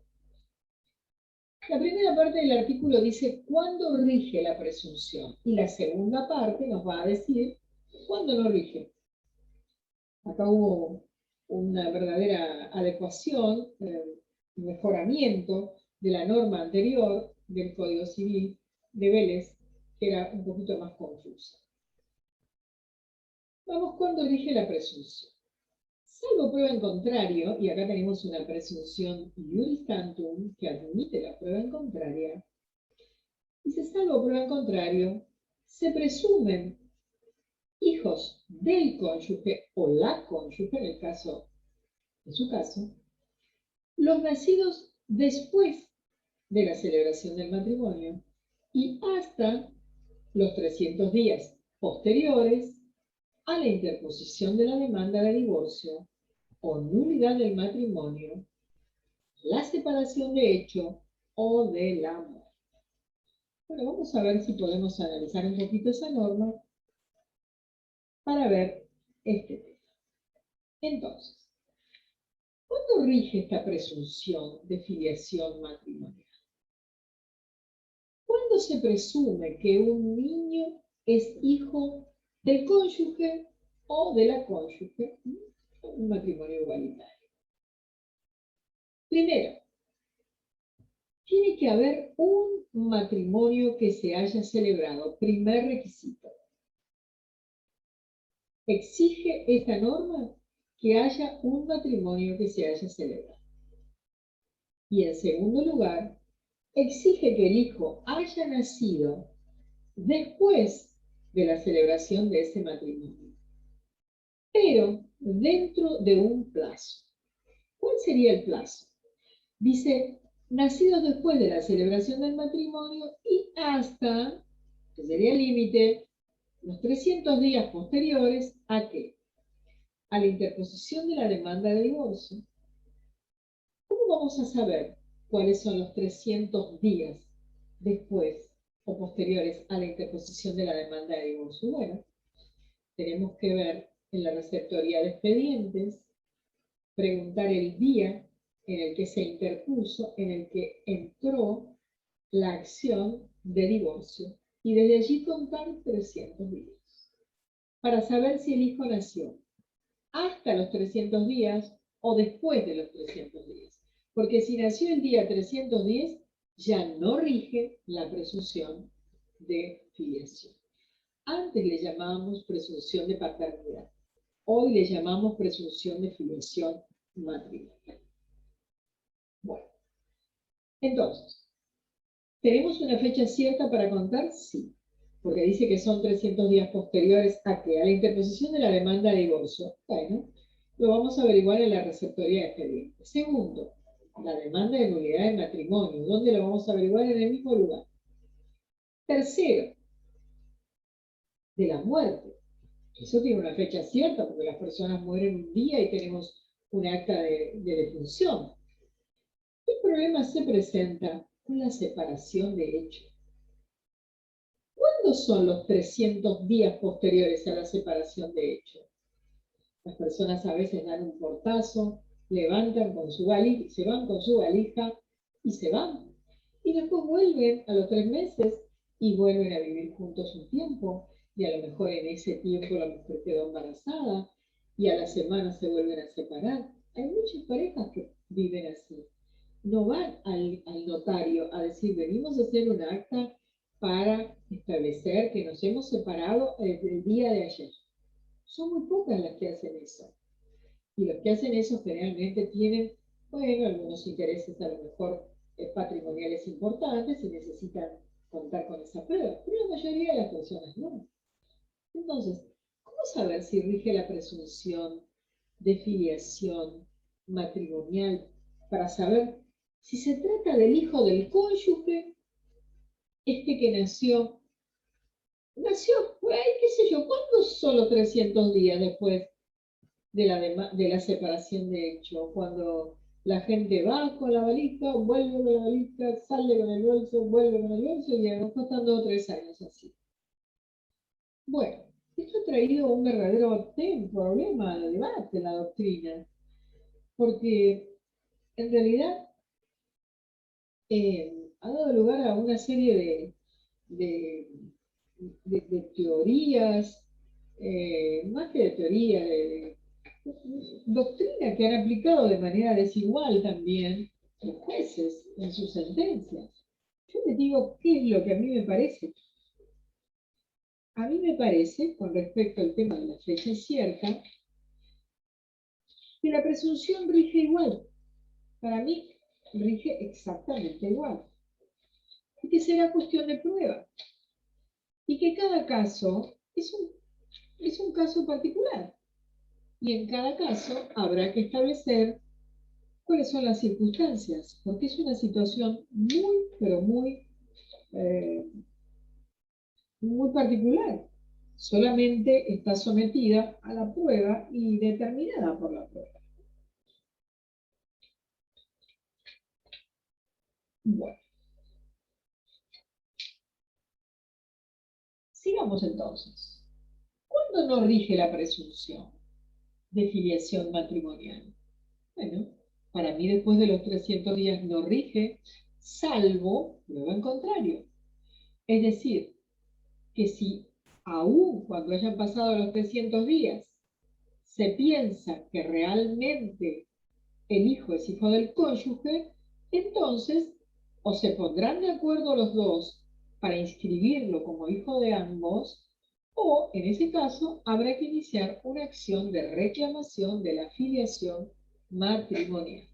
Speaker 1: La primera parte del artículo dice cuándo rige la presunción y la segunda parte nos va a decir cuándo no rige. Acá hubo una verdadera adecuación, mejoramiento de la norma anterior del Código Civil de Vélez, que era un poquito más confusa. Vamos, ¿cuándo rige la presunción? Salvo prueba en contrario, y acá tenemos una presunción iuris tantum que admite la prueba en contraria, dice, salvo prueba en contrario, se presumen hijos del cónyuge o la cónyuge, en su caso, los nacidos después de la celebración del matrimonio y hasta los 300 días posteriores a la interposición de la demanda de divorcio o nulidad del matrimonio, la separación de hecho o de la muerte. Bueno, vamos a ver si podemos analizar un poquito esa norma para ver este tema. Entonces, ¿cuándo rige esta presunción de filiación matrimonial? ¿Cuándo se presume que un niño es hijo del cónyuge o de la cónyuge? Un matrimonio igualitario. Primero, tiene que haber un matrimonio que se haya celebrado. Primer requisito. Exige esta norma que haya un matrimonio que se haya celebrado. Y en segundo lugar, exige que el hijo haya nacido después de la celebración de ese matrimonio, pero dentro de un plazo. ¿Cuál sería el plazo? Dice, nacidos después de la celebración del matrimonio y hasta, que sería el límite, los 300 días posteriores a qué? A la interposición de la demanda de divorcio. ¿Cómo vamos a saber cuáles son los 300 días después o posteriores a la interposición de la demanda de divorcio? Bueno, tenemos que ver en la receptoría de expedientes, preguntar el día en el que se interpuso, en el que entró la acción de divorcio, y desde allí contar 300 días, para saber si el hijo nació hasta los 300 días o después de los 300 días. Porque si nació el día 310, ya no rige la presunción de filiación. Antes le llamábamos presunción de paternidad. Hoy le llamamos presunción de filiación matrimonial. Bueno, entonces, ¿tenemos una fecha cierta para contar? Sí, porque dice que son 300 días posteriores a que a la interposición de la demanda de divorcio. Bueno, lo vamos a averiguar en la receptoría de expedientes. Segundo, la demanda de nulidad de matrimonio. ¿Dónde lo vamos a averiguar? En el mismo lugar. Tercero, de la muerte. Eso tiene una fecha cierta porque las personas mueren un día y tenemos un acta de defunción. ¿Qué problema se presenta con la separación de hecho? ¿Cuándo son los 300 días posteriores a la separación de hecho? Las personas a veces dan un portazo, levantan con su valija, se van con su valija y se van. Y después vuelven a los 3 meses y vuelven a vivir juntos un tiempo. Y a lo mejor en ese tiempo la mujer quedó embarazada y a la semana se vuelven a separar. Hay muchas parejas que viven así. No van al notario a decir, venimos a hacer un acta para establecer que nos hemos separado el día de ayer. Son muy pocas las que hacen eso. Y los que hacen eso generalmente tienen, bueno, algunos intereses a lo mejor patrimoniales importantes y necesitan contar con esa prueba. Pero la mayoría de las personas no. Entonces, ¿cómo saber si rige la presunción de filiación matrimonial para saber si se trata del hijo del cónyuge, este que nació, por ahí, qué sé yo, ¿cuándo son los 300 días después de la separación de hecho? Cuando la gente va con la valija, vuelve con la valija, sale con el bolso, vuelve con el bolso y a lo mejor están 2 o 3 años así. Bueno, esto ha traído un verdadero problema de debate en la doctrina, porque en realidad ha dado lugar a una serie de, de teorías, más que de teoría, de doctrina que han aplicado de manera desigual también los jueces en sus sentencias. Yo te digo qué es lo que a mí me parece. A mí me parece, con respecto al tema de la fecha cierta, que la presunción rige igual. Para mí, rige exactamente igual. Y que será cuestión de prueba. Y que cada caso es un caso particular. Y en cada caso habrá que establecer cuáles son las circunstancias, porque es una situación muy, pero muy particular. Solamente está sometida a la prueba y determinada por la prueba. Bueno, sigamos entonces. ¿Cuándo no rige la presunción de filiación matrimonial? Bueno, para mí después de los 300 días no rige, salvo prueba en contrario. Es decir, que si aún cuando hayan pasado los 300 días se piensa que realmente el hijo es hijo del cónyuge, entonces o se pondrán de acuerdo los dos para inscribirlo como hijo de ambos, o en ese caso habrá que iniciar una acción de reclamación de la filiación matrimonial.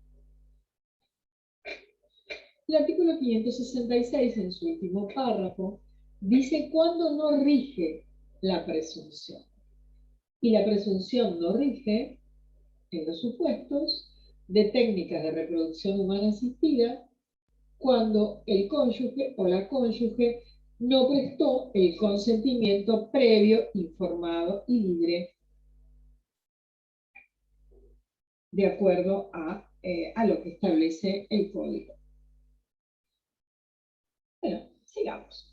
Speaker 1: El artículo 566, en su último párrafo, dice cuándo no rige la presunción. Y la presunción no rige en los supuestos de técnicas de reproducción humana asistida cuando el cónyuge o la cónyuge no prestó el consentimiento previo, informado y libre de acuerdo a lo que establece el código. Bueno, sigamos.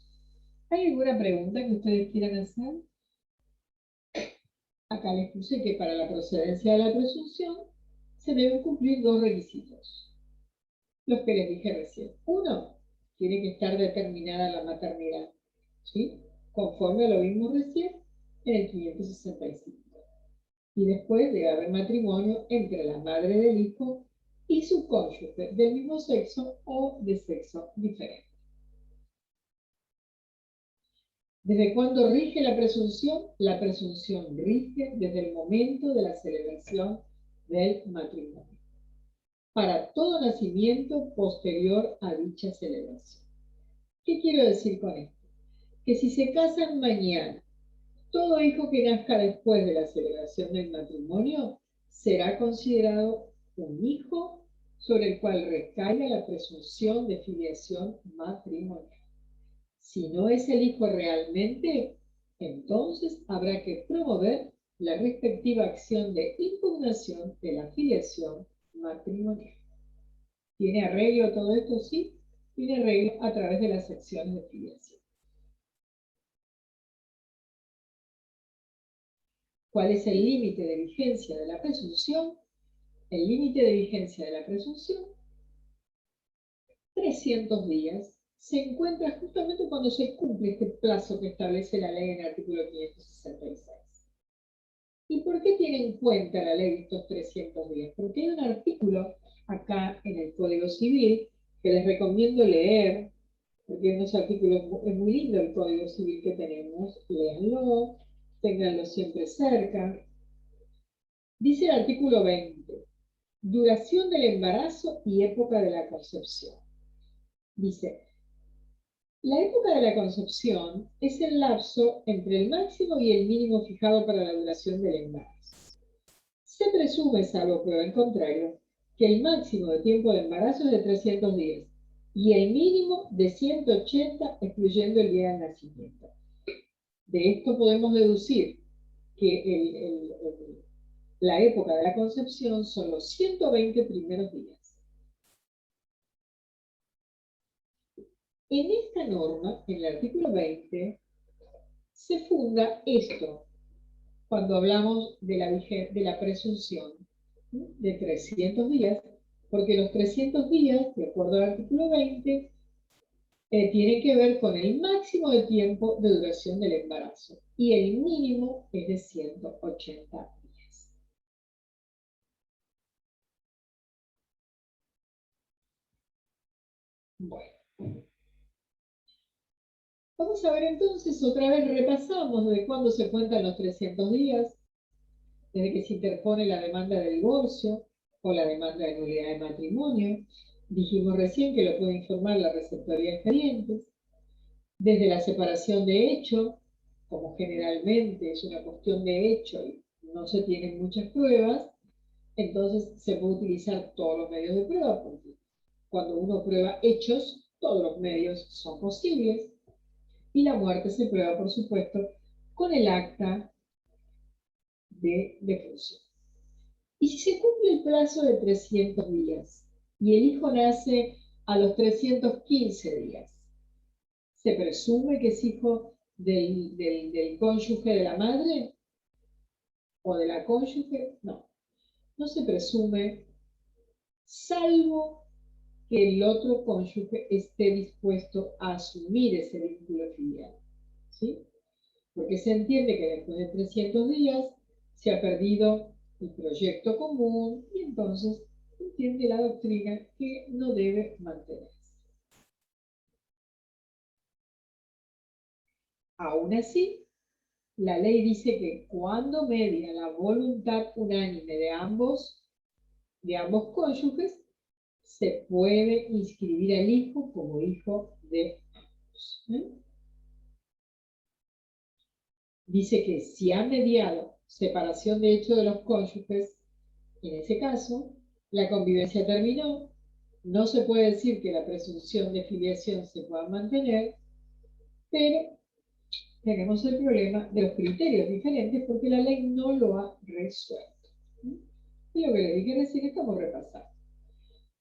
Speaker 1: ¿Hay alguna pregunta que ustedes quieran hacer? Acá les puse que para la procedencia de la presunción se deben cumplir 2 requisitos. Los que les dije recién. Uno, tiene que estar determinada la maternidad, ¿sí? Conforme a lo vimos recién en el 565. Y después debe haber matrimonio entre la madre del hijo y su cónyuge del mismo sexo o de sexo diferente. ¿Desde cuándo rige la presunción? La presunción rige desde el momento de la celebración del matrimonio, para todo nacimiento posterior a dicha celebración. ¿Qué quiero decir con esto? Que si se casan mañana, todo hijo que nazca después de la celebración del matrimonio será considerado un hijo sobre el cual recaiga la presunción de filiación matrimonial. Si no es el hijo realmente, entonces habrá que promover la respectiva acción de impugnación de la filiación matrimonial. ¿Tiene arreglo todo esto? Sí, tiene arreglo a través de las acciones de filiación. ¿Cuál es el límite de vigencia de la presunción? El límite de vigencia de la presunción, 300 días, se encuentra justamente cuando se cumple este plazo que establece la ley en el artículo 566. ¿Y por qué tiene en cuenta la ley estos 300 días? Porque hay un artículo acá en el Código Civil que les recomiendo leer, porque en los artículos es muy lindo el Código Civil que tenemos, léanlo, ténganlo siempre cerca. Dice el artículo 20, duración del embarazo y época de la concepción. Dice, la época de la concepción es el lapso entre el máximo y el mínimo fijado para la duración del embarazo. Se presume, salvo prueba en contrario, que el máximo de tiempo de embarazo es de 300 días y el mínimo de 180, excluyendo el día del nacimiento. De esto podemos deducir que la época de la concepción son los 120 primeros días. En esta norma, en el artículo 20, se funda esto, cuando hablamos de la presunción de 300 días, porque los 300 días, de acuerdo al artículo 20, tienen que ver con el máximo de tiempo de duración del embarazo y el mínimo es de 180 días. Bueno. Vamos a ver entonces, otra vez repasamos de cuándo se cuentan los 300 días, desde que se interpone la demanda de divorcio o la demanda de nulidad de matrimonio. Dijimos recién que lo puede informar la receptoría de expedientes. Desde la separación de hecho, como generalmente es una cuestión de hecho y no se tienen muchas pruebas, entonces se puede utilizar todos los medios de prueba, porque cuando uno prueba hechos, todos los medios son posibles. Y la muerte se prueba, por supuesto, con el acta de defunción. Y si se cumple el plazo de 300 días y el hijo nace a los 315 días, ¿se presume que es hijo del cónyuge de la madre o de la cónyuge? No, no se presume, salvo que el otro cónyuge esté dispuesto a asumir ese vínculo filial, ¿sí? Porque se entiende que después de 300 días se ha perdido el proyecto común y entonces entiende la doctrina que no debe mantenerse. Aún así, la ley dice que cuando media la voluntad unánime de ambos cónyuges, se puede inscribir al hijo como hijo de ambos. Dice que si ha mediado separación de hecho de los cónyuges, en ese caso, la convivencia terminó, no se puede decir que la presunción de filiación se pueda mantener, pero tenemos el problema de los criterios diferentes porque la ley no lo ha resuelto. Y lo que le dije recién estamos repasando.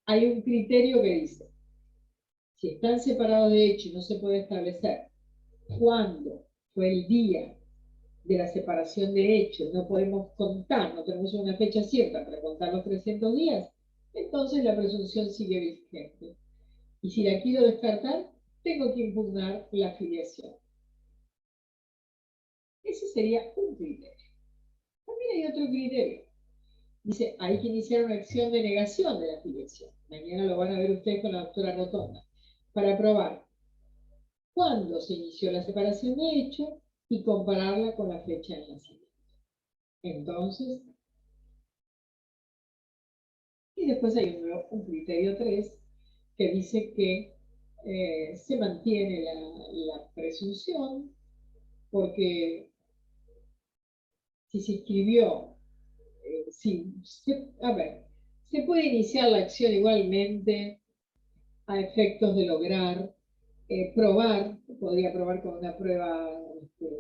Speaker 1: Hay un criterio que dice, si están separados de hecho y no se puede establecer cuándo fue el día de la separación de hechos, no podemos contar, no tenemos una fecha cierta para contar los 300 días, entonces la presunción sigue vigente. Y si la quiero descartar, tengo que impugnar la filiación. Ese sería un criterio. También hay otro criterio. Dice, hay que iniciar una acción de negación de la filiación. Mañana lo van a ver ustedes con la doctora Rotonda. Para probar cuándo se inició la separación de hecho y compararla con la fecha de nacimiento. Entonces, y después hay un criterio 3 que dice que se mantiene la presunción porque si se inscribió, se puede iniciar la acción igualmente a efectos de lograr probar, podría probar con una prueba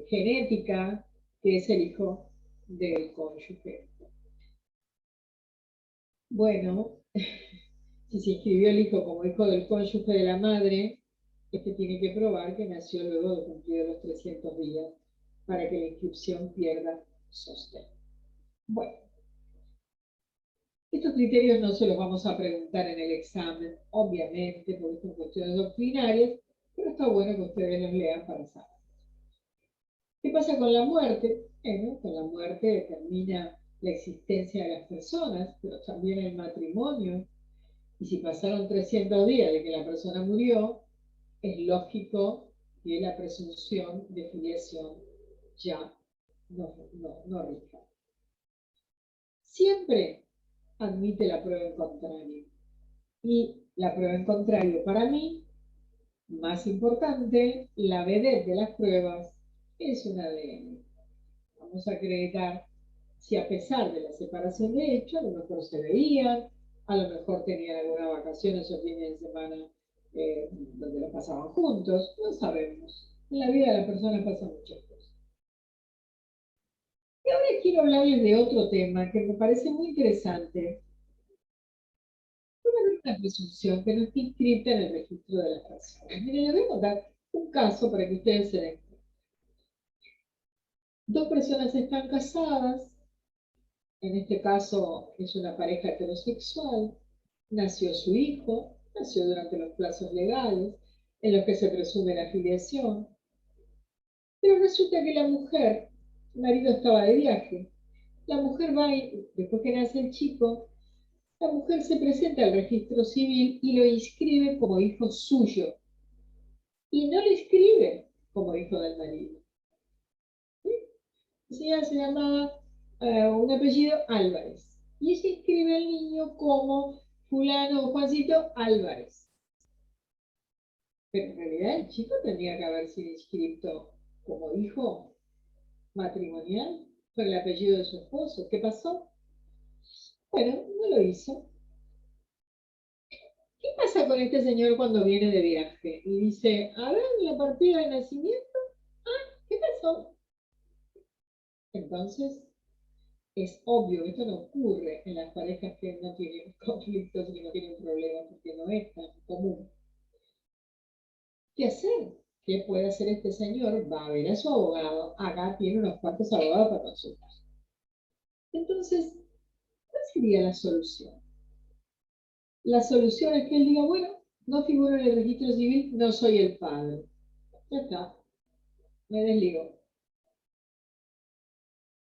Speaker 1: genética, que es el hijo del cónyuge. Bueno, si se inscribió el hijo como hijo del cónyuge de la madre, este tiene que probar que nació luego de cumplir los 300 días para que la inscripción pierda sostén. Bueno, estos criterios no se los vamos a preguntar en el examen, obviamente, porque son cuestiones doctrinarias, pero está bueno que ustedes los lean para saber. ¿Qué pasa con la muerte? Bueno, con la muerte termina la existencia de las personas, pero también el matrimonio. Y si pasaron 300 días de que la persona murió, es lógico que la presunción de filiación ya no rija. Siempre admite la prueba en contrario. Y la prueba en contrario, para mí, más importante, la vedette de las pruebas es un ADN. Vamos a acreditar si a pesar de la separación de hecho, a lo mejor se veían, a lo mejor tenían algunas vacaciones o fines de semana donde lo pasaban juntos, no sabemos. En la vida de la persona pasan muchas cosas. Y ahora quiero hablarles de otro tema que me parece muy interesante. Puede haber una presunción que no está inscrita en el registro de las personas. Miren, les voy a contar un caso para que ustedes se den cuenta. Dos personas están casadas, en este caso es una pareja heterosexual, nació su hijo, nació durante los plazos legales en los que se presume la filiación, pero resulta que la mujer, el marido estaba de viaje, la mujer va y, después que nace el chico, la mujer se presenta al registro civil y lo inscribe como hijo suyo, y no lo inscribe como hijo del marido. ¿Sí? La señora se llamaba un apellido Álvarez, y se inscribe al niño como fulano o Juancito Álvarez. Pero en realidad el chico tendría que haber sido inscrito como hijo matrimonial por el apellido de su esposo. ¿Qué pasó? Bueno, no lo hizo. ¿Qué pasa con este señor cuando viene de viaje? Y dice, a ver, la partida de nacimiento, ¿qué pasó? Entonces, es obvio que esto no ocurre en las parejas que no tienen conflictos y que no tienen problemas, porque no es tan común. ¿Qué hacer? ¿Qué puede hacer este señor? Va a ver a su abogado. Acá tiene unos cuantos abogados para consultar. Entonces, ¿cuál sería la solución? La solución es que él diga, bueno, no figuro en el registro civil, no soy el padre. Ya está, me desligo.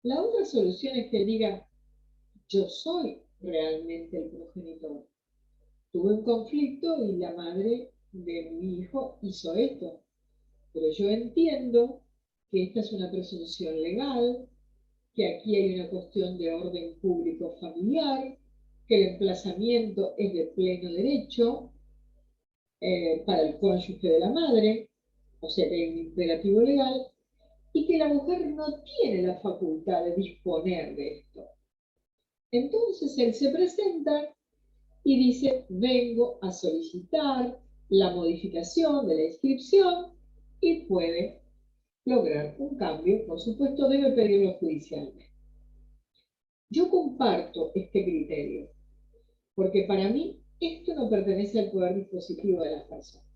Speaker 1: La otra solución es que él diga, yo soy realmente el progenitor. Tuve un conflicto y la madre de mi hijo hizo esto. Pero yo entiendo que esta es una presunción legal, que aquí hay una cuestión de orden público familiar, que el emplazamiento es de pleno derecho para el cónyuge de la madre, o sea que hay un imperativo legal, y que la mujer no tiene la facultad de disponer de esto. Entonces él se presenta y dice, vengo a solicitar la modificación de la inscripción y puede lograr un cambio. Por supuesto, debe pedirlo judicialmente. Yo comparto este criterio, porque para mí esto no pertenece al poder dispositivo de las personas.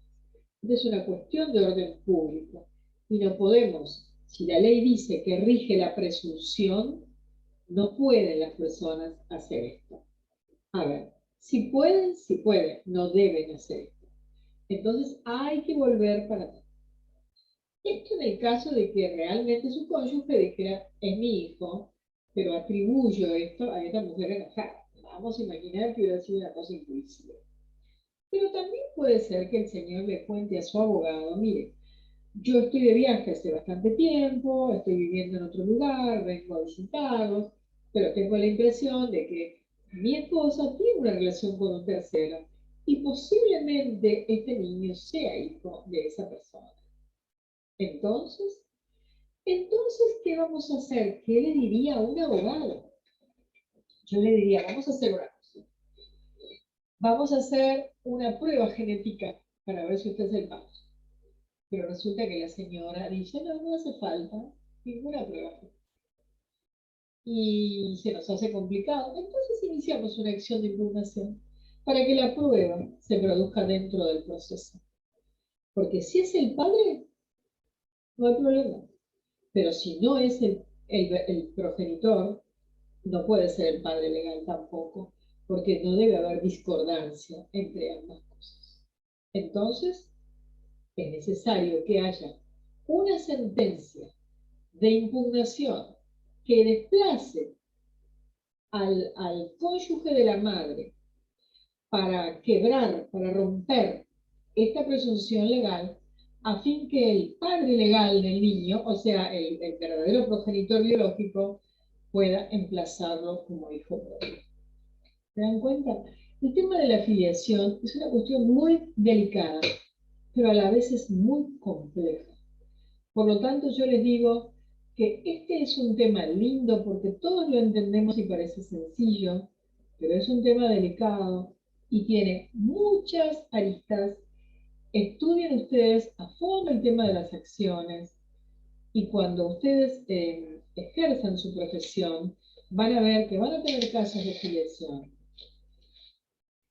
Speaker 1: Esto es una cuestión de orden público y no podemos, si la ley dice que rige la presunción, no pueden las personas hacer esto. A ver, si pueden, no deben hacer esto. Entonces hay que volver para atrás. Esto en el caso de que realmente su cónyuge dijera, es mi hijo, pero atribuyo esto a esta mujer enojada. Vamos a imaginar que hubiera sido una cosa impulsiva. Pero también puede ser que el señor le cuente a su abogado, mire, yo estoy de viaje hace bastante tiempo, estoy viviendo en otro lugar, vengo a visitarlos, pero tengo la impresión de que mi esposa tiene una relación con un tercero y posiblemente este niño sea hijo de esa persona. Entonces, ¿qué vamos a hacer? ¿Qué le diría a un abogado? Yo le diría, vamos a hacer una cosa. Vamos a hacer una prueba genética para ver si usted es el padre. Pero resulta que la señora dice, no, no hace falta ninguna prueba genética. Y se nos hace complicado. Entonces iniciamos una acción de impugnación para que la prueba se produzca dentro del proceso. Porque si es el padre, no hay problema. Pero si no es el progenitor no puede ser el padre legal tampoco, porque no debe haber discordancia entre ambas cosas. Entonces, es necesario que haya una sentencia de impugnación que desplace al cónyuge de la madre para quebrar, para romper esta presunción legal, a fin que el padre legal del niño, o sea, el verdadero progenitor biológico, pueda emplazarlo como hijo propio. ¿Se dan cuenta? El tema de la filiación es una cuestión muy delicada, pero a la vez es muy compleja. Por lo tanto, yo les digo que este es un tema lindo porque todos lo entendemos y parece sencillo, pero es un tema delicado y tiene muchas aristas. Estudien ustedes a fondo el tema de las acciones y cuando ustedes ejerzan su profesión, van a ver que van a tener casos de filiación.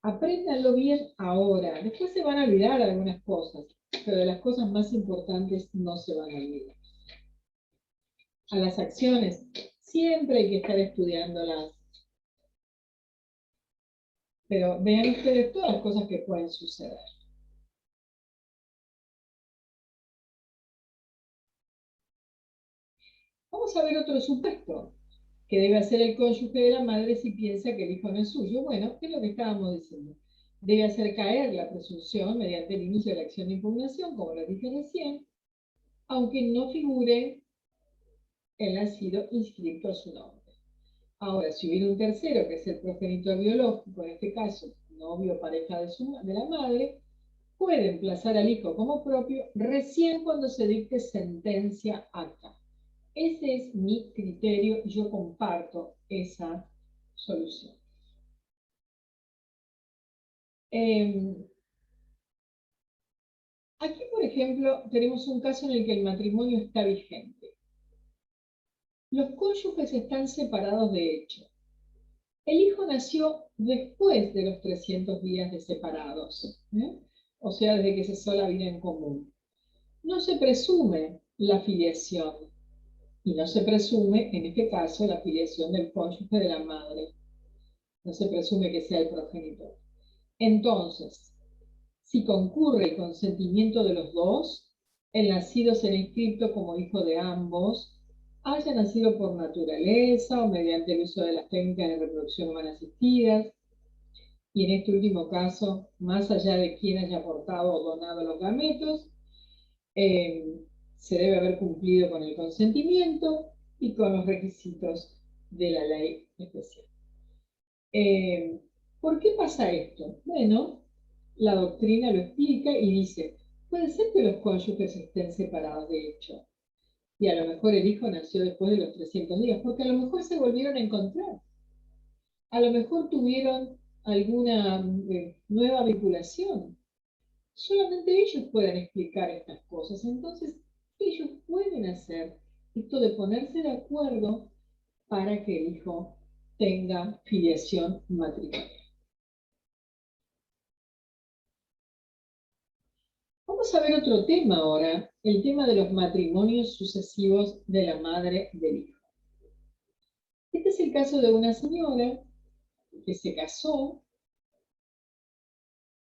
Speaker 1: Apréndanlo bien ahora, después se van a olvidar algunas cosas, pero de las cosas más importantes no se van a olvidar. A las acciones siempre hay que estar estudiándolas, pero vean ustedes todas las cosas que pueden suceder. Vamos a ver otro supuesto, que debe hacer el cónyuge de la madre si piensa que el hijo no es suyo. Bueno, ¿qué es lo que estábamos diciendo? Debe hacer caer la presunción mediante el inicio de la acción de impugnación, como lo dije recién, aunque no figure el nacido inscrito a su nombre. Ahora, si hubiera un tercero, que es el progenitor biológico, en este caso, novio o pareja de la madre, puede emplazar al hijo como propio recién cuando se dicte sentencia acta. Ese es mi criterio y yo comparto esa solución. Aquí, por ejemplo, tenemos un caso en el que el matrimonio está vigente. Los cónyuges están separados de hecho. El hijo nació después de los 300 días de separados, o sea, desde que cesó la vida en común. No se presume la filiación, y no se presume, en este caso, la filiación del cónyuge de la madre. No se presume que sea el progenitor. Entonces, si concurre el consentimiento de los dos, el nacido será inscrito como hijo de ambos, haya nacido por naturaleza o mediante el uso de las técnicas de reproducción humana asistidas, y en este último caso, más allá de quién haya aportado o donado los gametos, se debe haber cumplido con el consentimiento y con los requisitos de la ley especial. ¿Por qué pasa esto? Bueno, la doctrina lo explica y dice, puede ser que los cónyuges estén separados de hecho, y a lo mejor el hijo nació después de los 300 días, porque a lo mejor se volvieron a encontrar, a lo mejor tuvieron alguna nueva vinculación. Solamente ellos pueden explicar estas cosas, entonces ellos pueden hacer esto de ponerse de acuerdo para que el hijo tenga filiación matrimonial. Vamos a ver otro tema ahora, el tema de los matrimonios sucesivos de la madre del hijo. Este es el caso de una señora que se casó,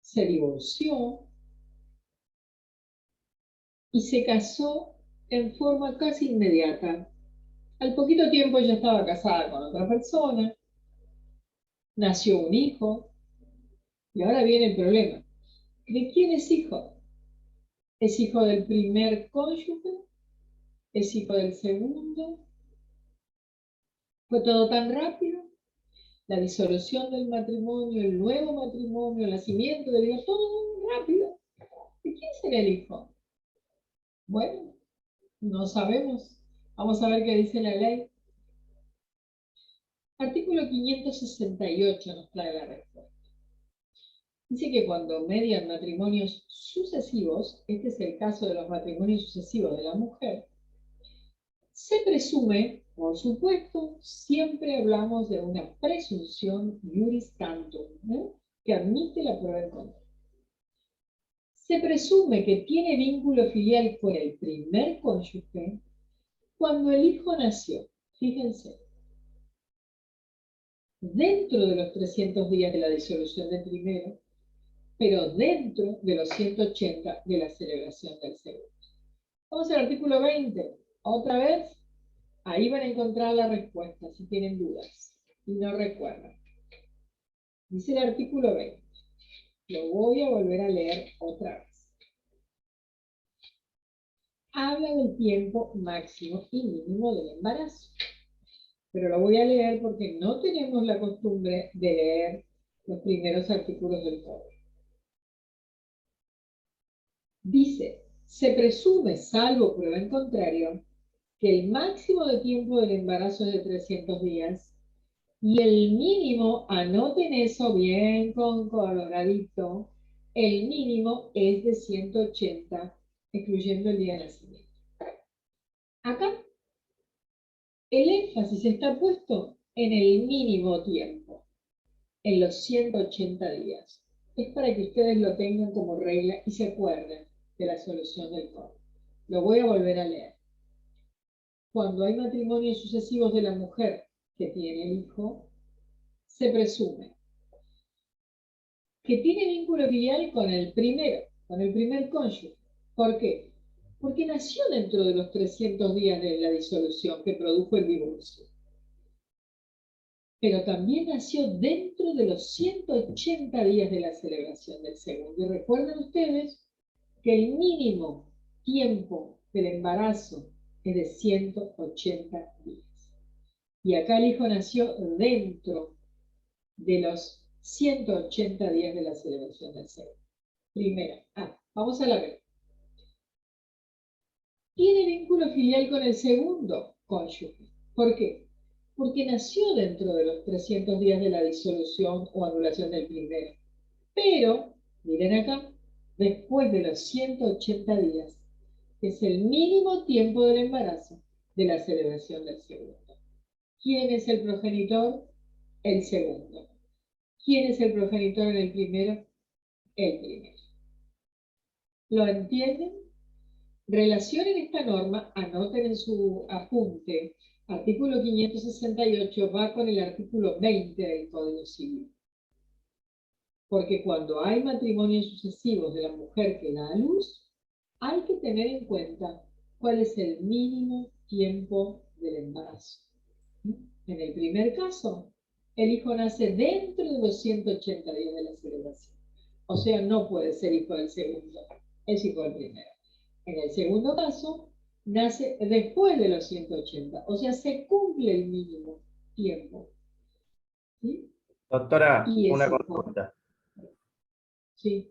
Speaker 1: se divorció y se casó en forma casi inmediata. Al poquito tiempo ya estaba casada con otra persona, nació un hijo y ahora viene el problema. ¿De quién es hijo? ¿Es hijo del primer cónyuge? ¿Es hijo del segundo? ¿Fue todo tan rápido? La disolución del matrimonio, el nuevo matrimonio, el nacimiento del hijo, todo muy rápido. ¿De quién será el hijo? Bueno, no sabemos. Vamos a ver qué dice la ley. Artículo 568 nos trae la respuesta. Dice que cuando median matrimonios sucesivos, este es el caso de los matrimonios sucesivos de la mujer, se presume, por supuesto, siempre hablamos de una presunción iuris tantum, que admite la prueba en contra. Se presume que tiene vínculo filial con el primer cónyuge cuando el hijo nació Fíjense, dentro de los 300 días de la disolución del primero, pero dentro de los 180 de la celebración del segundo. Vamos al artículo 20. Otra vez, ahí van a encontrar la respuesta si tienen dudas y no recuerdan. Dice el artículo 20. Lo voy a volver a leer otra vez. Habla del tiempo máximo y mínimo del embarazo. Pero lo voy a leer porque no tenemos la costumbre de leer los primeros artículos del código. Dice, se presume, salvo prueba en contrario, que el máximo de tiempo del embarazo es de 300 días y el mínimo, anoten eso bien con coloradito, el mínimo es de 180, excluyendo el día de nacimiento. Acá, el énfasis está puesto en el mínimo tiempo, en los 180 días. Es para que ustedes lo tengan como regla y se acuerden de la solución del código. Lo voy a volver a leer. Cuando hay matrimonios sucesivos de la mujer que tiene el hijo, se presume que tiene vínculo filial con el primer cónyuge. ¿Por qué? Porque nació dentro de los 300 días de la disolución que produjo el divorcio. Pero también nació dentro de los 180 días de la celebración del segundo. Y recuerden ustedes que el mínimo tiempo del embarazo es de 180 días. Y acá el hijo nació dentro de los 180 días de la celebración del segundo. Primero, vamos a la B. Tiene vínculo filial con el segundo cónyuge. ¿Por qué? Porque nació dentro de los 300 días de la disolución o anulación del primero. Pero, miren acá, después de los 180 días, que es el mínimo tiempo del embarazo de la celebración del segundo. ¿Quién es el progenitor? El segundo. ¿Quién es el progenitor en el primero? El primero. ¿Lo entienden? Relacionen esta norma, anoten en su apunte, artículo 568 va con el artículo 20 del Código Civil. Porque cuando hay matrimonios sucesivos de la mujer que da a luz, hay que tener en cuenta cuál es el mínimo tiempo del embarazo. En el primer caso, el hijo nace dentro de los 180 días de la celebración. O sea, no puede ser hijo del segundo, es hijo del primero. En el segundo caso, nace después de los 180, o sea, se cumple el mínimo tiempo. ¿Sí?
Speaker 3: Doctora,
Speaker 1: Y
Speaker 3: una
Speaker 1: es hijo.
Speaker 3: consulta.
Speaker 1: Sí.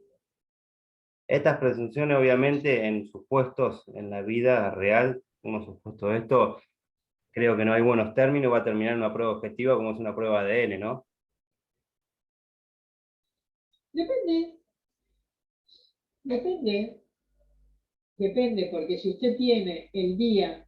Speaker 3: Estas presunciones, obviamente, en supuestos, en la vida real, hemos supuesto esto, creo que no hay buenos términos, va a terminar en una prueba objetiva como es una prueba de ADN, ¿no?
Speaker 1: Depende, porque si usted tiene el día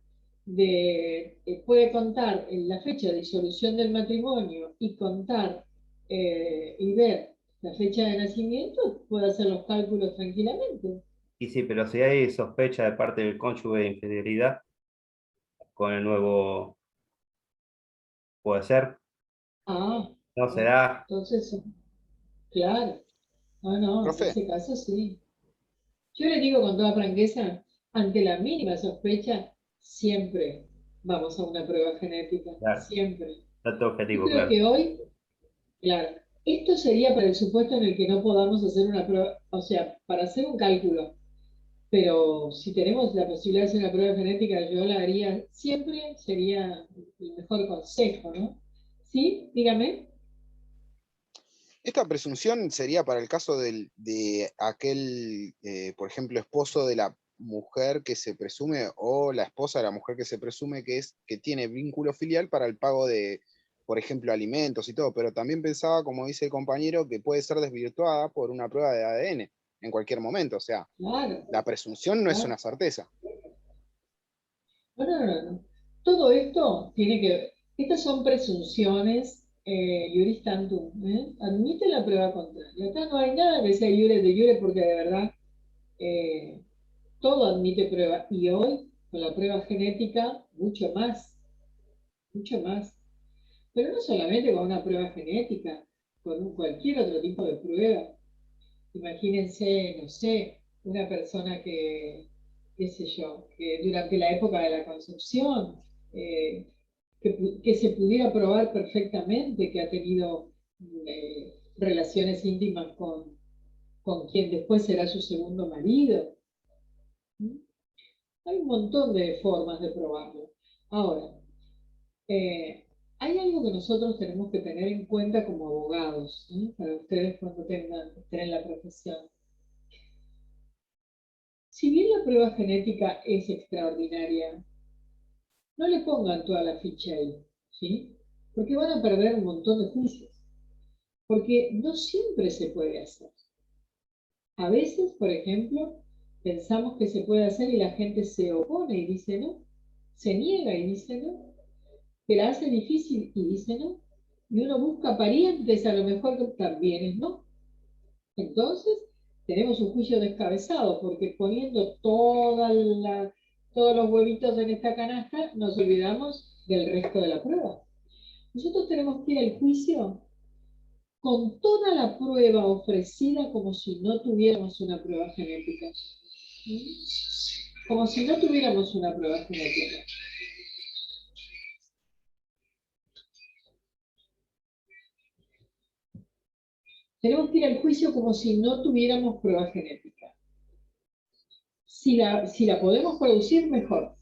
Speaker 1: puede contar en la fecha de disolución del matrimonio y contar y ver la fecha de nacimiento, puede hacer los cálculos tranquilamente.
Speaker 3: Y sí, pero si hay sospecha de parte del cónyuge de infidelidad con el nuevo, puede ser,
Speaker 1: Ah,
Speaker 3: no
Speaker 1: bueno,
Speaker 3: será.
Speaker 1: entonces, sí, claro. No, en
Speaker 4: Profe,
Speaker 1: ese caso sí. Yo le digo con toda franqueza, ante la mínima sospecha, siempre vamos a una prueba genética,
Speaker 3: Claro,
Speaker 1: siempre.
Speaker 3: dato
Speaker 1: Yo
Speaker 3: objetivo,
Speaker 1: creo
Speaker 3: claro.
Speaker 1: que hoy, claro, esto sería para el supuesto en el que no podamos hacer una prueba, o sea, para hacer un cálculo, pero si tenemos la posibilidad de hacer una prueba genética, yo la haría siempre, sería el mejor consejo, ¿no? ¿Sí? Dígame.
Speaker 4: esta presunción sería para el caso de aquel, por ejemplo, esposo de la mujer que se presume, o la esposa de la mujer que se presume que tiene vínculo filial para el pago de, por ejemplo, alimentos y todo, pero también pensaba, como dice el compañero, que puede ser desvirtuada por una prueba de ADN en cualquier momento, o sea,
Speaker 1: Claro,
Speaker 4: la presunción no es
Speaker 1: claro.
Speaker 4: una certeza.
Speaker 1: No. Todo esto tiene que ver. Estas son presunciones iuris tantum, ¿eh? Admite la prueba contraria. Acá no hay nada que sea iure de iure porque de verdad eh, todo admite prueba. Y hoy, con la prueba genética, mucho más. mucho más. Pero no solamente con una prueba genética, con cualquier otro tipo de prueba. Imagínense, no sé, una persona que, qué sé yo, que durante la época de la concepción, eh, que se pudiera probar perfectamente que ha tenido relaciones íntimas con quien después será su segundo marido. ¿Mm? Hay un montón de formas de probarlo. Ahora, eh, hay algo que nosotros tenemos que tener en cuenta como abogados, ¿no? Para ustedes cuando estén en la profesión. Si bien la prueba genética es extraordinaria, no le pongan toda la ficha ahí, ¿sí? Porque van a perder un montón de juicios. Porque no siempre se puede hacer. A veces, por ejemplo, pensamos que se puede hacer y la gente se opone y dice no, se niega y dice no, que la hace difícil y dice no, y uno busca parientes, a lo mejor que también es no. Entonces, tenemos un juicio descabezado, porque poniendo todos los huevitos en esta canasta, nos olvidamos del resto de la prueba. Nosotros tenemos que ir al juicio con toda la prueba ofrecida como si no tuviéramos una prueba genética. ¿Mm? Como si no tuviéramos una prueba genética. Tenemos que ir al juicio como si no tuviéramos prueba genética. Si la podemos producir, mejor.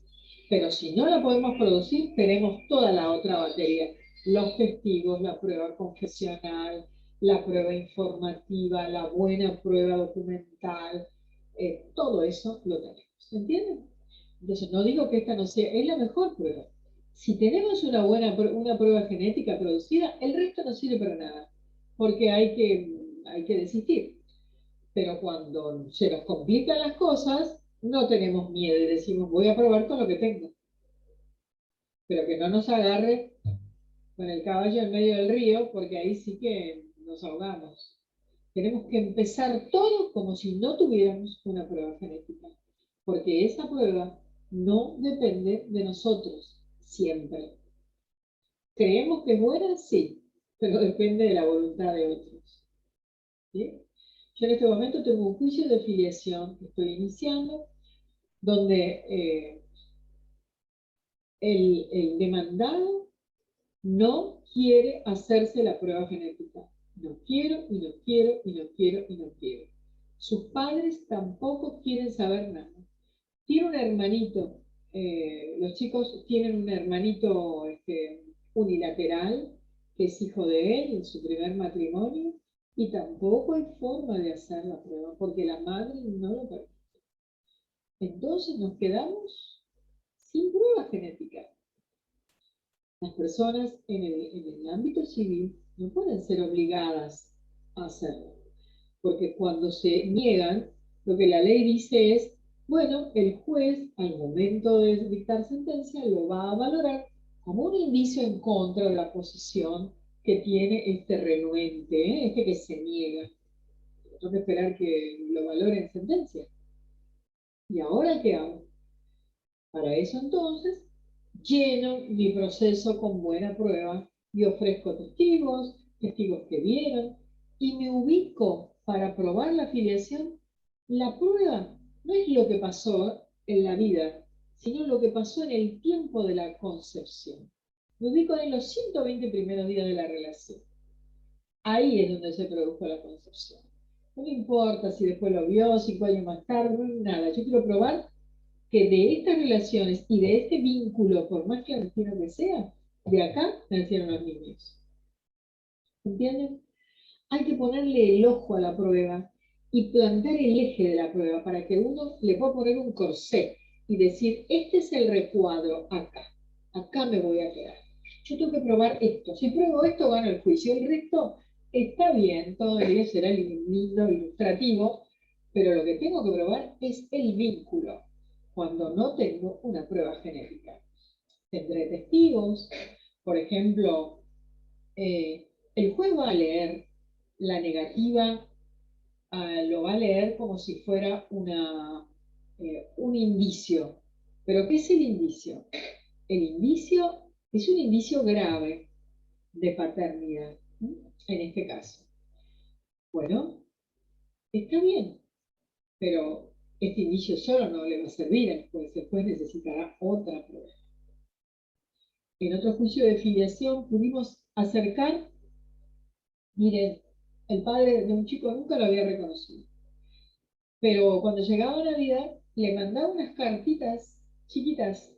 Speaker 1: Pero si no la podemos producir, tenemos toda la otra batería. Los testigos, la prueba confesional, la prueba informativa, la buena prueba documental, todo eso lo tenemos. ¿Entienden? Entonces, no digo que esta no sea, es la mejor prueba. Si tenemos una prueba genética producida, el resto no sirve para nada, porque hay que desistir. Pero cuando se nos complican las cosas, no tenemos miedo y decimos, voy a probar con lo que tengo. Pero que no nos agarre con el caballo en medio del río, porque ahí sí que nos ahogamos. Tenemos que empezar todo como si no tuviéramos una prueba genética, porque esa prueba no depende de nosotros siempre. ¿Creemos que es buena? Sí, pero depende de la voluntad de otros. ¿Sí? Yo en este momento tengo un juicio de filiación que estoy iniciando, donde el demandado no quiere hacerse la prueba genética. No quiero, y no quiero, y no quiero, y no quiero. Sus padres tampoco quieren saber nada. Tiene un hermanito, los chicos tienen un hermanito unilateral, que es hijo de él en su primer matrimonio, y tampoco hay forma de hacer la prueba, porque la madre no lo permite. Entonces nos quedamos sin prueba genética. Las personas en el ámbito civil no pueden ser obligadas a hacerlo, porque cuando se niegan, lo que la ley dice es, bueno, el juez al momento de dictar sentencia lo va a valorar como un indicio en contra de la posición que tiene este renuente, este que se niega. Tengo que esperar que lo valore en sentencia. ¿Y ahora qué hago? Para eso entonces lleno mi proceso con buena prueba y ofrezco testigos, testigos que vieron, y me ubico para probar la filiación. La prueba no es lo que pasó en la vida, sino lo que pasó en el tiempo de la concepción. Me ubico en los 120 primeros días de la relación. Ahí es donde se produjo la concepción. No me importa si después lo vio, 5 años más tarde, nada. Yo quiero probar que de estas relaciones y de este vínculo, por más clandestino que sea, de acá nacieron los niños. ¿Entienden? Hay que ponerle el ojo a la prueba y plantar el eje de la prueba para que uno le pueda poner un corsé y decir, este es el recuadro acá, acá me voy a quedar. Yo tengo que probar esto. Si pruebo esto, gano el juicio. El resto está bien, todo el día será lindo, ilustrativo, pero lo que tengo que probar es el vínculo, cuando no tengo una prueba genética. Tendré testigos, por ejemplo, el juez va a leer la negativa, lo va a leer como si fuera un indicio. ¿Pero qué es el indicio? El indicio Es un indicio grave de paternidad, ¿m? En este caso. Bueno, está bien, pero este indicio solo no le va a servir al juez, el juez necesitará otra prueba. En otro juicio de filiación pudimos acercar, miren, el padre de un chico nunca lo había reconocido, pero cuando llegaba Navidad le mandaba unas cartitas chiquitas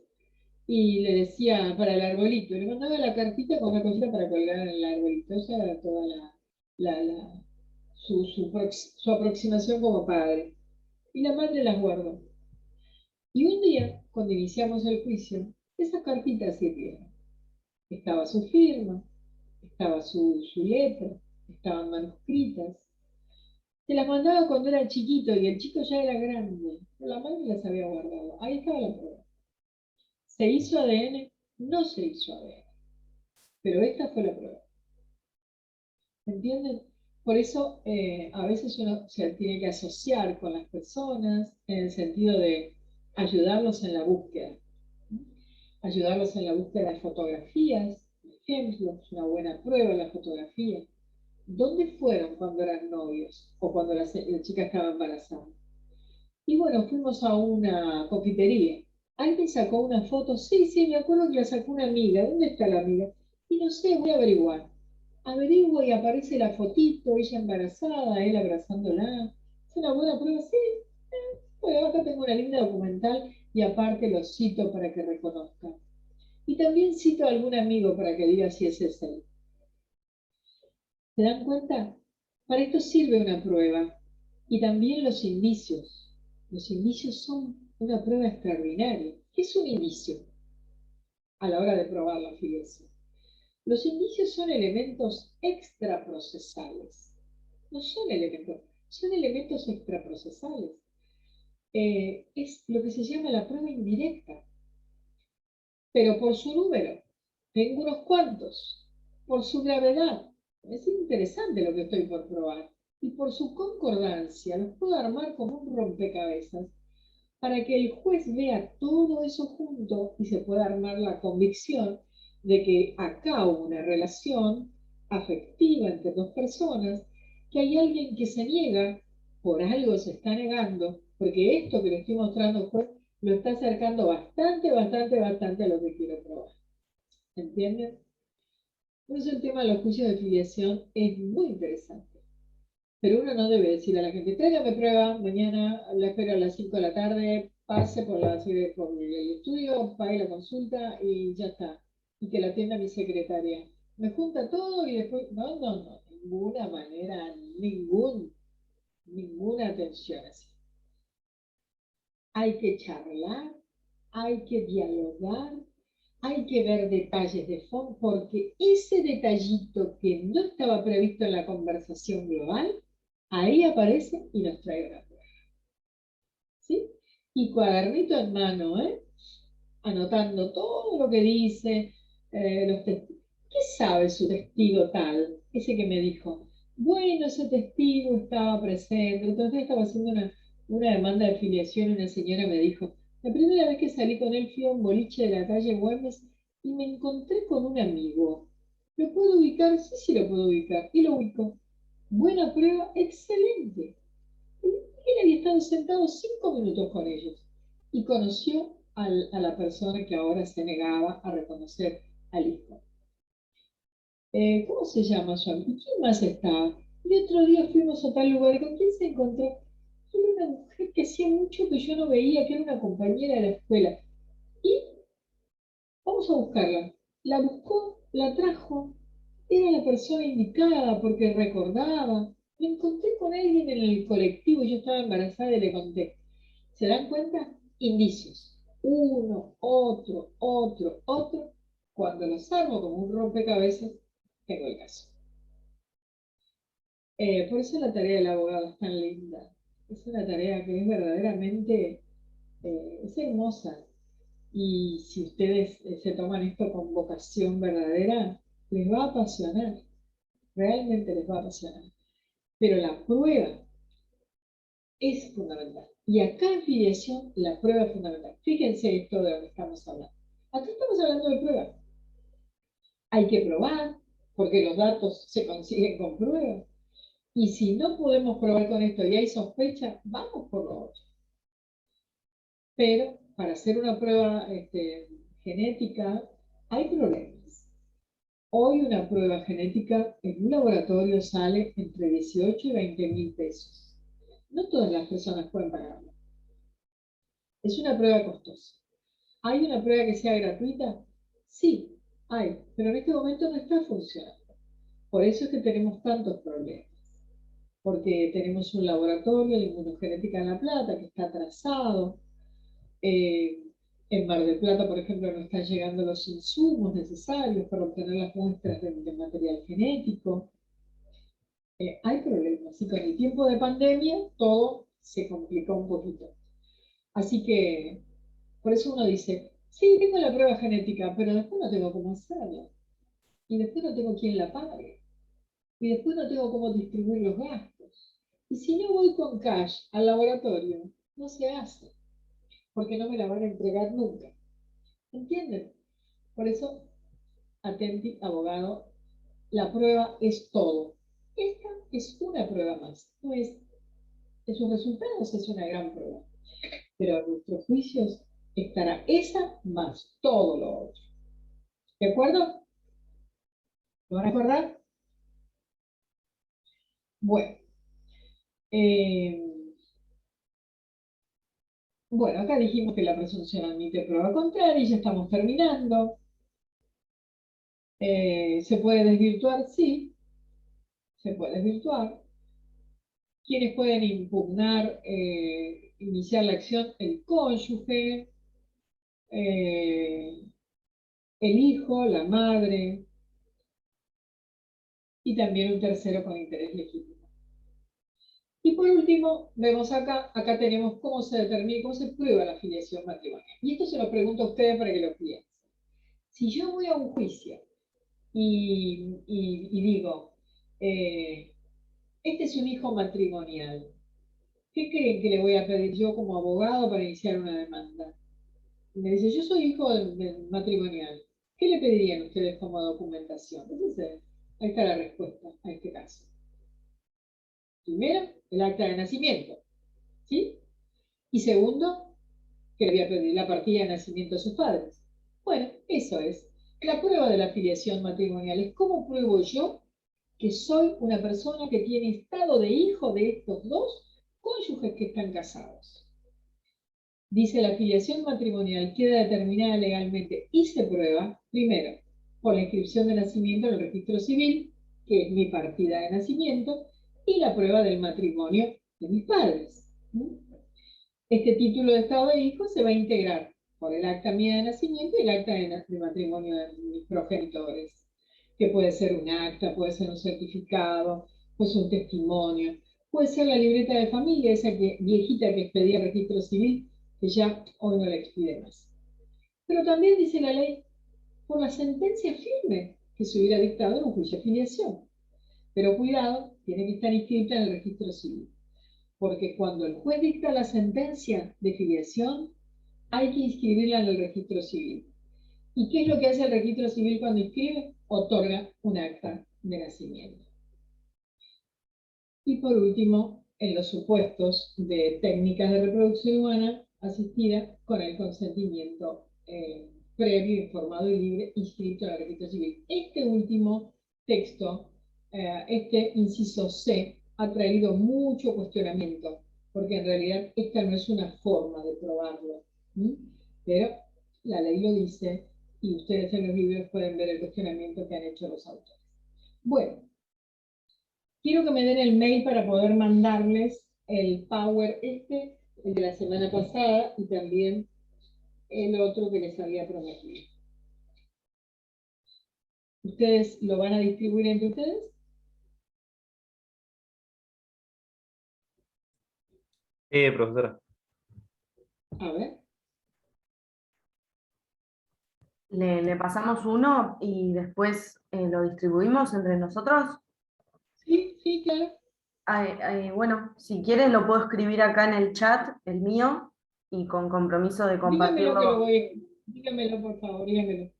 Speaker 1: y le decía para el arbolito, le mandaba la cartita con una cosita para colgar en el arbolito. Esa era toda su aproximación como padre. Y la madre las guardó. Y un día, cuando iniciamos el juicio, esas cartitas sirvieron. Estaba su firma, estaba su letra, estaban manuscritas. Se las mandaba cuando era chiquito y el chico ya era grande. Pero la madre las había guardado. Ahí estaba la prueba. ¿Se hizo ADN? No se hizo ADN. Pero esta fue la prueba. ¿Entienden? Por eso a veces uno se tiene que asociar con las personas en el sentido de ayudarlos en la búsqueda. ¿No? Ayudarlos en la búsqueda de fotografías, por ejemplo, es una buena prueba la fotografía. ¿Dónde fueron cuando eran novios o cuando la chica estaba embarazada? Y bueno, fuimos a una confitería. Alguien sacó una foto, sí, me acuerdo que la sacó una amiga. ¿Dónde está la amiga? Y no sé, voy a averiguar. Averiguo y aparece la fotito, ella embarazada, él abrazándola. ¿Es una buena prueba? Sí. Bueno, acá tengo una linda documental y aparte lo cito para que reconozcan. Y también cito a algún amigo para que diga si ese es él. ¿Se dan cuenta? Para esto sirve una prueba. Y también los indicios. Los indicios son una prueba extraordinaria. ¿Qué es un indicio a la hora de probar la filiación? Los indicios son elementos extraprocesales. No son elementos extraprocesales. Es lo que se llama la prueba indirecta. Pero por su número, tengo unos cuantos. Por su gravedad, es interesante lo que estoy por probar. Y por su concordancia, los puedo armar como un rompecabezas para que el juez vea todo eso junto y se pueda armar la convicción de que acá hubo una relación afectiva entre dos personas, que hay alguien que se niega, por algo se está negando, porque esto que le estoy mostrando al juez lo está acercando bastante a lo que quiero probar. ¿Entienden? Por eso el tema de los juicios de filiación es muy interesante. Pero uno no debe decir a la gente, tráigame prueba, mañana la espero a las 5 de la tarde, pase por el estudio, pague la consulta y ya está. Y que la atienda mi secretaria. Me junta todo y después, no, ninguna manera, ninguna atención así. Hay que charlar, hay que dialogar, hay que ver detalles de fondo, porque ese detallito que no estaba previsto en la conversación global, ahí aparece y nos trae una prueba. ¿Sí? Y cuadernito en mano, ¿eh? Anotando todo lo que dice, los testigos. ¿Qué sabe su testigo tal? Ese que me dijo, bueno, ese testigo estaba presente. Entonces estaba haciendo una demanda de filiación y una señora me dijo, la primera vez que salí con él fui a un boliche de la calle Güemes y me encontré con un amigo. ¿Lo puedo ubicar? Sí, sí lo puedo ubicar. Y lo ubico. Buena prueba, excelente. Él había estado sentado 5 minutos con ellos y conoció a la persona que ahora se negaba a reconocer al hijo. ¿Cómo se llama su amigo? ¿Quién más estaba? Y otro día fuimos a tal lugar. ¿Con quién se encontró? Era una mujer que hacía mucho que yo no veía, que era una compañera de la escuela. Y vamos a buscarla. La buscó, la trajo. Era la persona indicada porque recordaba. Me encontré con alguien en el colectivo, yo estaba embarazada y le conté. ¿Se dan cuenta? Indicios. Uno, otro. Cuando los armo como un rompecabezas, tengo el caso. Por eso la tarea del abogado es tan linda. Es una tarea que es verdaderamente, es hermosa. Y si ustedes se toman esto con vocación verdadera, les va a apasionar. Realmente les va a apasionar. Pero la prueba es fundamental. Y acá en filiación la prueba es fundamental. Fíjense esto de lo que estamos hablando. Acá estamos hablando de prueba. Hay que probar, porque los datos se consiguen con pruebas. Y si no podemos probar con esto y hay sospecha, vamos por lo otro. Pero para hacer una prueba genética hay problemas. Hoy una prueba genética en un laboratorio sale entre 18 y 20.000 pesos. No todas las personas pueden pagarlo. Es una prueba costosa. ¿Hay una prueba que sea gratuita? Sí, hay, pero en este momento no está funcionando. Por eso es que tenemos tantos problemas. Porque tenemos un laboratorio de inmunogenética en La Plata que está atrasado. En Mar del Plata, por ejemplo, no están llegando los insumos necesarios para obtener las muestras de material genético. Hay problemas. Y con el tiempo de pandemia todo se complicó un poquito. Así que, por eso uno dice, sí, tengo la prueba genética, pero después no tengo cómo hacerla. Y después no tengo quién la pague. Y después no tengo cómo distribuir los gastos. Y si no voy con cash al laboratorio, no se hace, porque no me la van a entregar nunca. ¿Entienden? Por eso, atenti, abogado, la prueba es todo. Esta es una prueba más. No es, en sus resultados es una gran prueba. Pero en nuestros juicios estará esa más todo lo otro. ¿De acuerdo? ¿Lo van a acordar? Bueno. Bueno, acá dijimos que la presunción admite prueba contraria y ya estamos terminando. ¿Se puede desvirtuar? Sí, se puede desvirtuar. ¿Quiénes pueden impugnar, iniciar la acción? El cónyuge, eh, el hijo, la madre y también un tercero con interés legítimo. Y por último, vemos acá tenemos cómo se determina, cómo se prueba la filiación matrimonial. Y esto se lo pregunto a ustedes para que lo piensen. Si yo voy a un juicio y digo, este es un hijo matrimonial, ¿qué creen que le voy a pedir yo como abogado para iniciar una demanda? Me dice, yo soy hijo matrimonial. ¿Qué le pedirían ustedes como documentación? Entonces, ahí está la respuesta a este caso. Primero, el acta de nacimiento, ¿sí? Y segundo, que le voy a pedir la partida de nacimiento de sus padres. Bueno, eso es. La prueba de la filiación matrimonial es cómo pruebo yo que soy una persona que tiene estado de hijo de estos dos cónyuges que están casados. Dice, la filiación matrimonial queda determinada legalmente y se prueba, primero, por la inscripción de nacimiento en el registro civil, que es mi partida de nacimiento, y la prueba del matrimonio de mis padres. Este título de estado de hijo se va a integrar por el acta mía de nacimiento y el acta de matrimonio de mis progenitores, que puede ser un acta, puede ser un certificado, puede ser un testimonio, puede ser la libreta de familia, esa viejita que expedía el registro civil, que ya hoy no la expide más. Pero también dice la ley, por la sentencia firme que se hubiera dictado en un juicio de filiación. Pero cuidado, tiene que estar inscrita en el registro civil. Porque cuando el juez dicta la sentencia de filiación, hay que inscribirla en el registro civil. ¿Y qué es lo que hace el registro civil cuando inscribe? Otorga un acta de nacimiento. Y por último, en los supuestos de técnicas de reproducción humana asistida con el consentimiento previo, informado y libre, inscrito en el registro civil. Este último texto, este inciso C, ha traído mucho cuestionamiento, porque en realidad esta no es una forma de probarlo, pero la ley lo dice y ustedes en los libros pueden ver el cuestionamiento que han hecho los autores. Bueno, quiero que me den el mail para poder mandarles el Power el de la semana pasada y también el otro que les había prometido. ¿Ustedes lo van a distribuir entre ustedes?
Speaker 3: Profesora.
Speaker 1: A ver.
Speaker 5: Le pasamos uno y después lo distribuimos entre nosotros.
Speaker 1: Sí, sí, claro.
Speaker 5: Bueno, si quieres lo puedo escribir acá en el chat, el mío, y con compromiso de
Speaker 1: Dígamelo que lo
Speaker 5: compartirlo.
Speaker 1: voy. Dígamelo, por favor, dígamelo.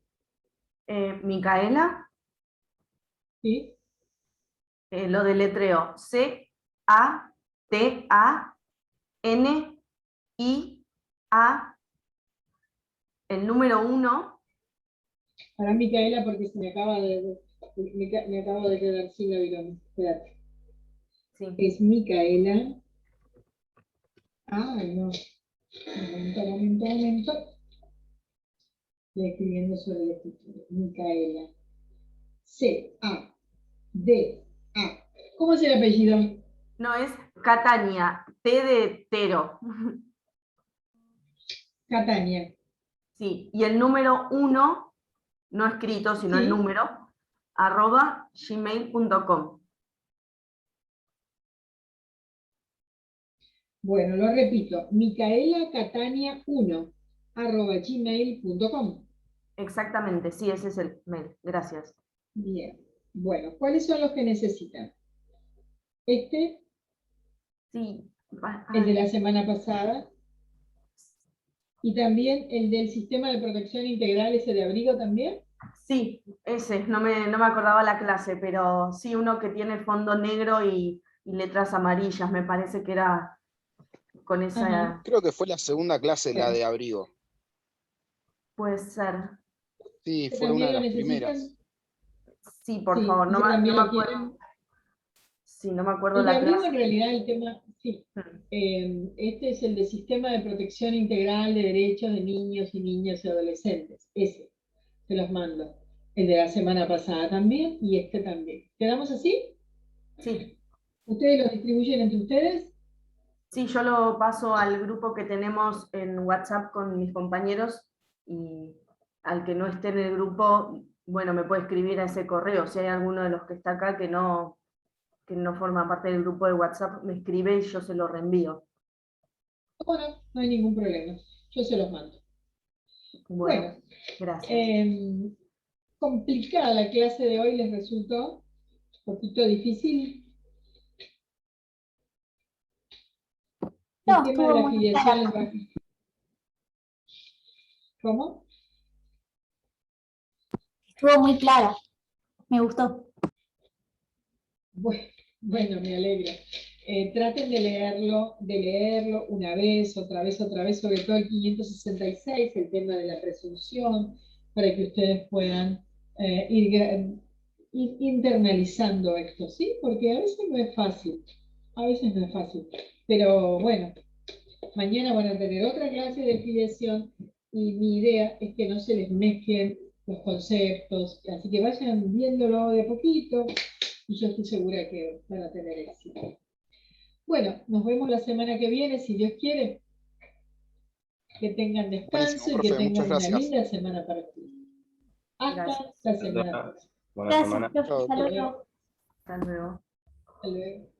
Speaker 5: Micaela,
Speaker 1: ¿Sí?
Speaker 5: lo deletreo C-A-T-A-N-I-A, el número 1,
Speaker 1: Para Micaela, porque se me acaba me acabo de quedar sin la virome. Espérate.
Speaker 5: sí,
Speaker 1: Es Micaela. Ay, no. Momento. Estoy escribiendo sobre el escritorio. Micaela. C-A-D-A. ¿Cómo es el apellido?
Speaker 5: no es Catania, T de Tero,
Speaker 1: Catania.
Speaker 5: sí, y el número 1, no escrito, sino el
Speaker 1: Sí.
Speaker 5: número, @gmail.com.
Speaker 1: Bueno, lo repito. micaelacatania1@gmail.com.
Speaker 5: Exactamente, sí, ese es el mail, gracias.
Speaker 1: Bien. Bueno, ¿cuáles son los que necesitan? Este,
Speaker 5: Sí,
Speaker 1: el de
Speaker 5: ay,
Speaker 1: la semana pasada, y también el del sistema de protección integral, ese de abrigo también.
Speaker 5: sí, ese, no me acordaba la clase, pero sí, uno que tiene fondo negro y letras amarillas, me parece que era con esa,
Speaker 1: Ajá.
Speaker 4: Creo que fue la segunda clase la
Speaker 1: Bueno,
Speaker 4: de abrigo.
Speaker 5: puede ser.
Speaker 4: Sí,
Speaker 1: ¿que
Speaker 4: fue una
Speaker 1: también
Speaker 4: de
Speaker 1: lo
Speaker 4: las
Speaker 1: necesitan?
Speaker 4: primeras.
Speaker 5: Sí, por
Speaker 1: Sí,
Speaker 5: favor, no,
Speaker 1: ese también
Speaker 5: no me
Speaker 1: lo
Speaker 5: acuerdo.
Speaker 1: quieren.
Speaker 5: Sí, no me acuerdo
Speaker 1: El de
Speaker 5: la
Speaker 1: abrigo, en
Speaker 5: clase.
Speaker 1: realidad, el tema, sí. Este es el de sistema de protección integral de derechos de niños y niñas y adolescentes. Ese, se los mando. El de la semana pasada también y este también. ¿Quedamos así?
Speaker 5: Sí,
Speaker 1: ¿Ustedes los distribuyen entre ustedes?
Speaker 5: sí, yo lo paso al grupo que tenemos en WhatsApp con mis compañeros y al que no esté en el grupo, bueno, me puede escribir a ese correo. Si hay alguno de los que está acá que no forma parte del grupo de WhatsApp, me escribe y yo se lo reenvío.
Speaker 1: Bueno, no hay ningún problema. Yo se los mando.
Speaker 5: Bueno,
Speaker 1: Bueno,
Speaker 5: gracias.
Speaker 1: complicada la clase de hoy, ¿les resultó un poquito difícil? El
Speaker 2: No,
Speaker 1: tema de
Speaker 2: estuvo
Speaker 1: la
Speaker 2: muy clara.
Speaker 1: afiliación. ¿Cómo?
Speaker 2: Estuvo muy clara. Me gustó.
Speaker 1: Bueno, me alegra. Traten de leerlo una vez, otra vez, sobre todo el 566, el tema de la presunción, para que ustedes puedan ir internalizando esto, ¿sí? Porque a veces no es fácil, pero bueno, mañana van a tener otra clase de filiación y mi idea es que no se les mezclen los conceptos, así que vayan viéndolo de a poquito y yo estoy segura que van a tener éxito. Bueno, nos vemos la semana que viene, si Dios quiere. Que tengan
Speaker 4: Buenísimo,
Speaker 1: descanso y que
Speaker 4: profe, muchas
Speaker 1: tengan una
Speaker 4: gracias.
Speaker 1: linda semana para ustedes. Hasta
Speaker 5: Gracias.
Speaker 1: la semana próxima.
Speaker 3: Buena
Speaker 2: Gracias,
Speaker 3: semana.
Speaker 2: profe.
Speaker 4: Chao.
Speaker 2: Hasta
Speaker 1: Hasta
Speaker 2: luego.
Speaker 1: luego.
Speaker 5: Hasta luego.
Speaker 1: Hasta luego.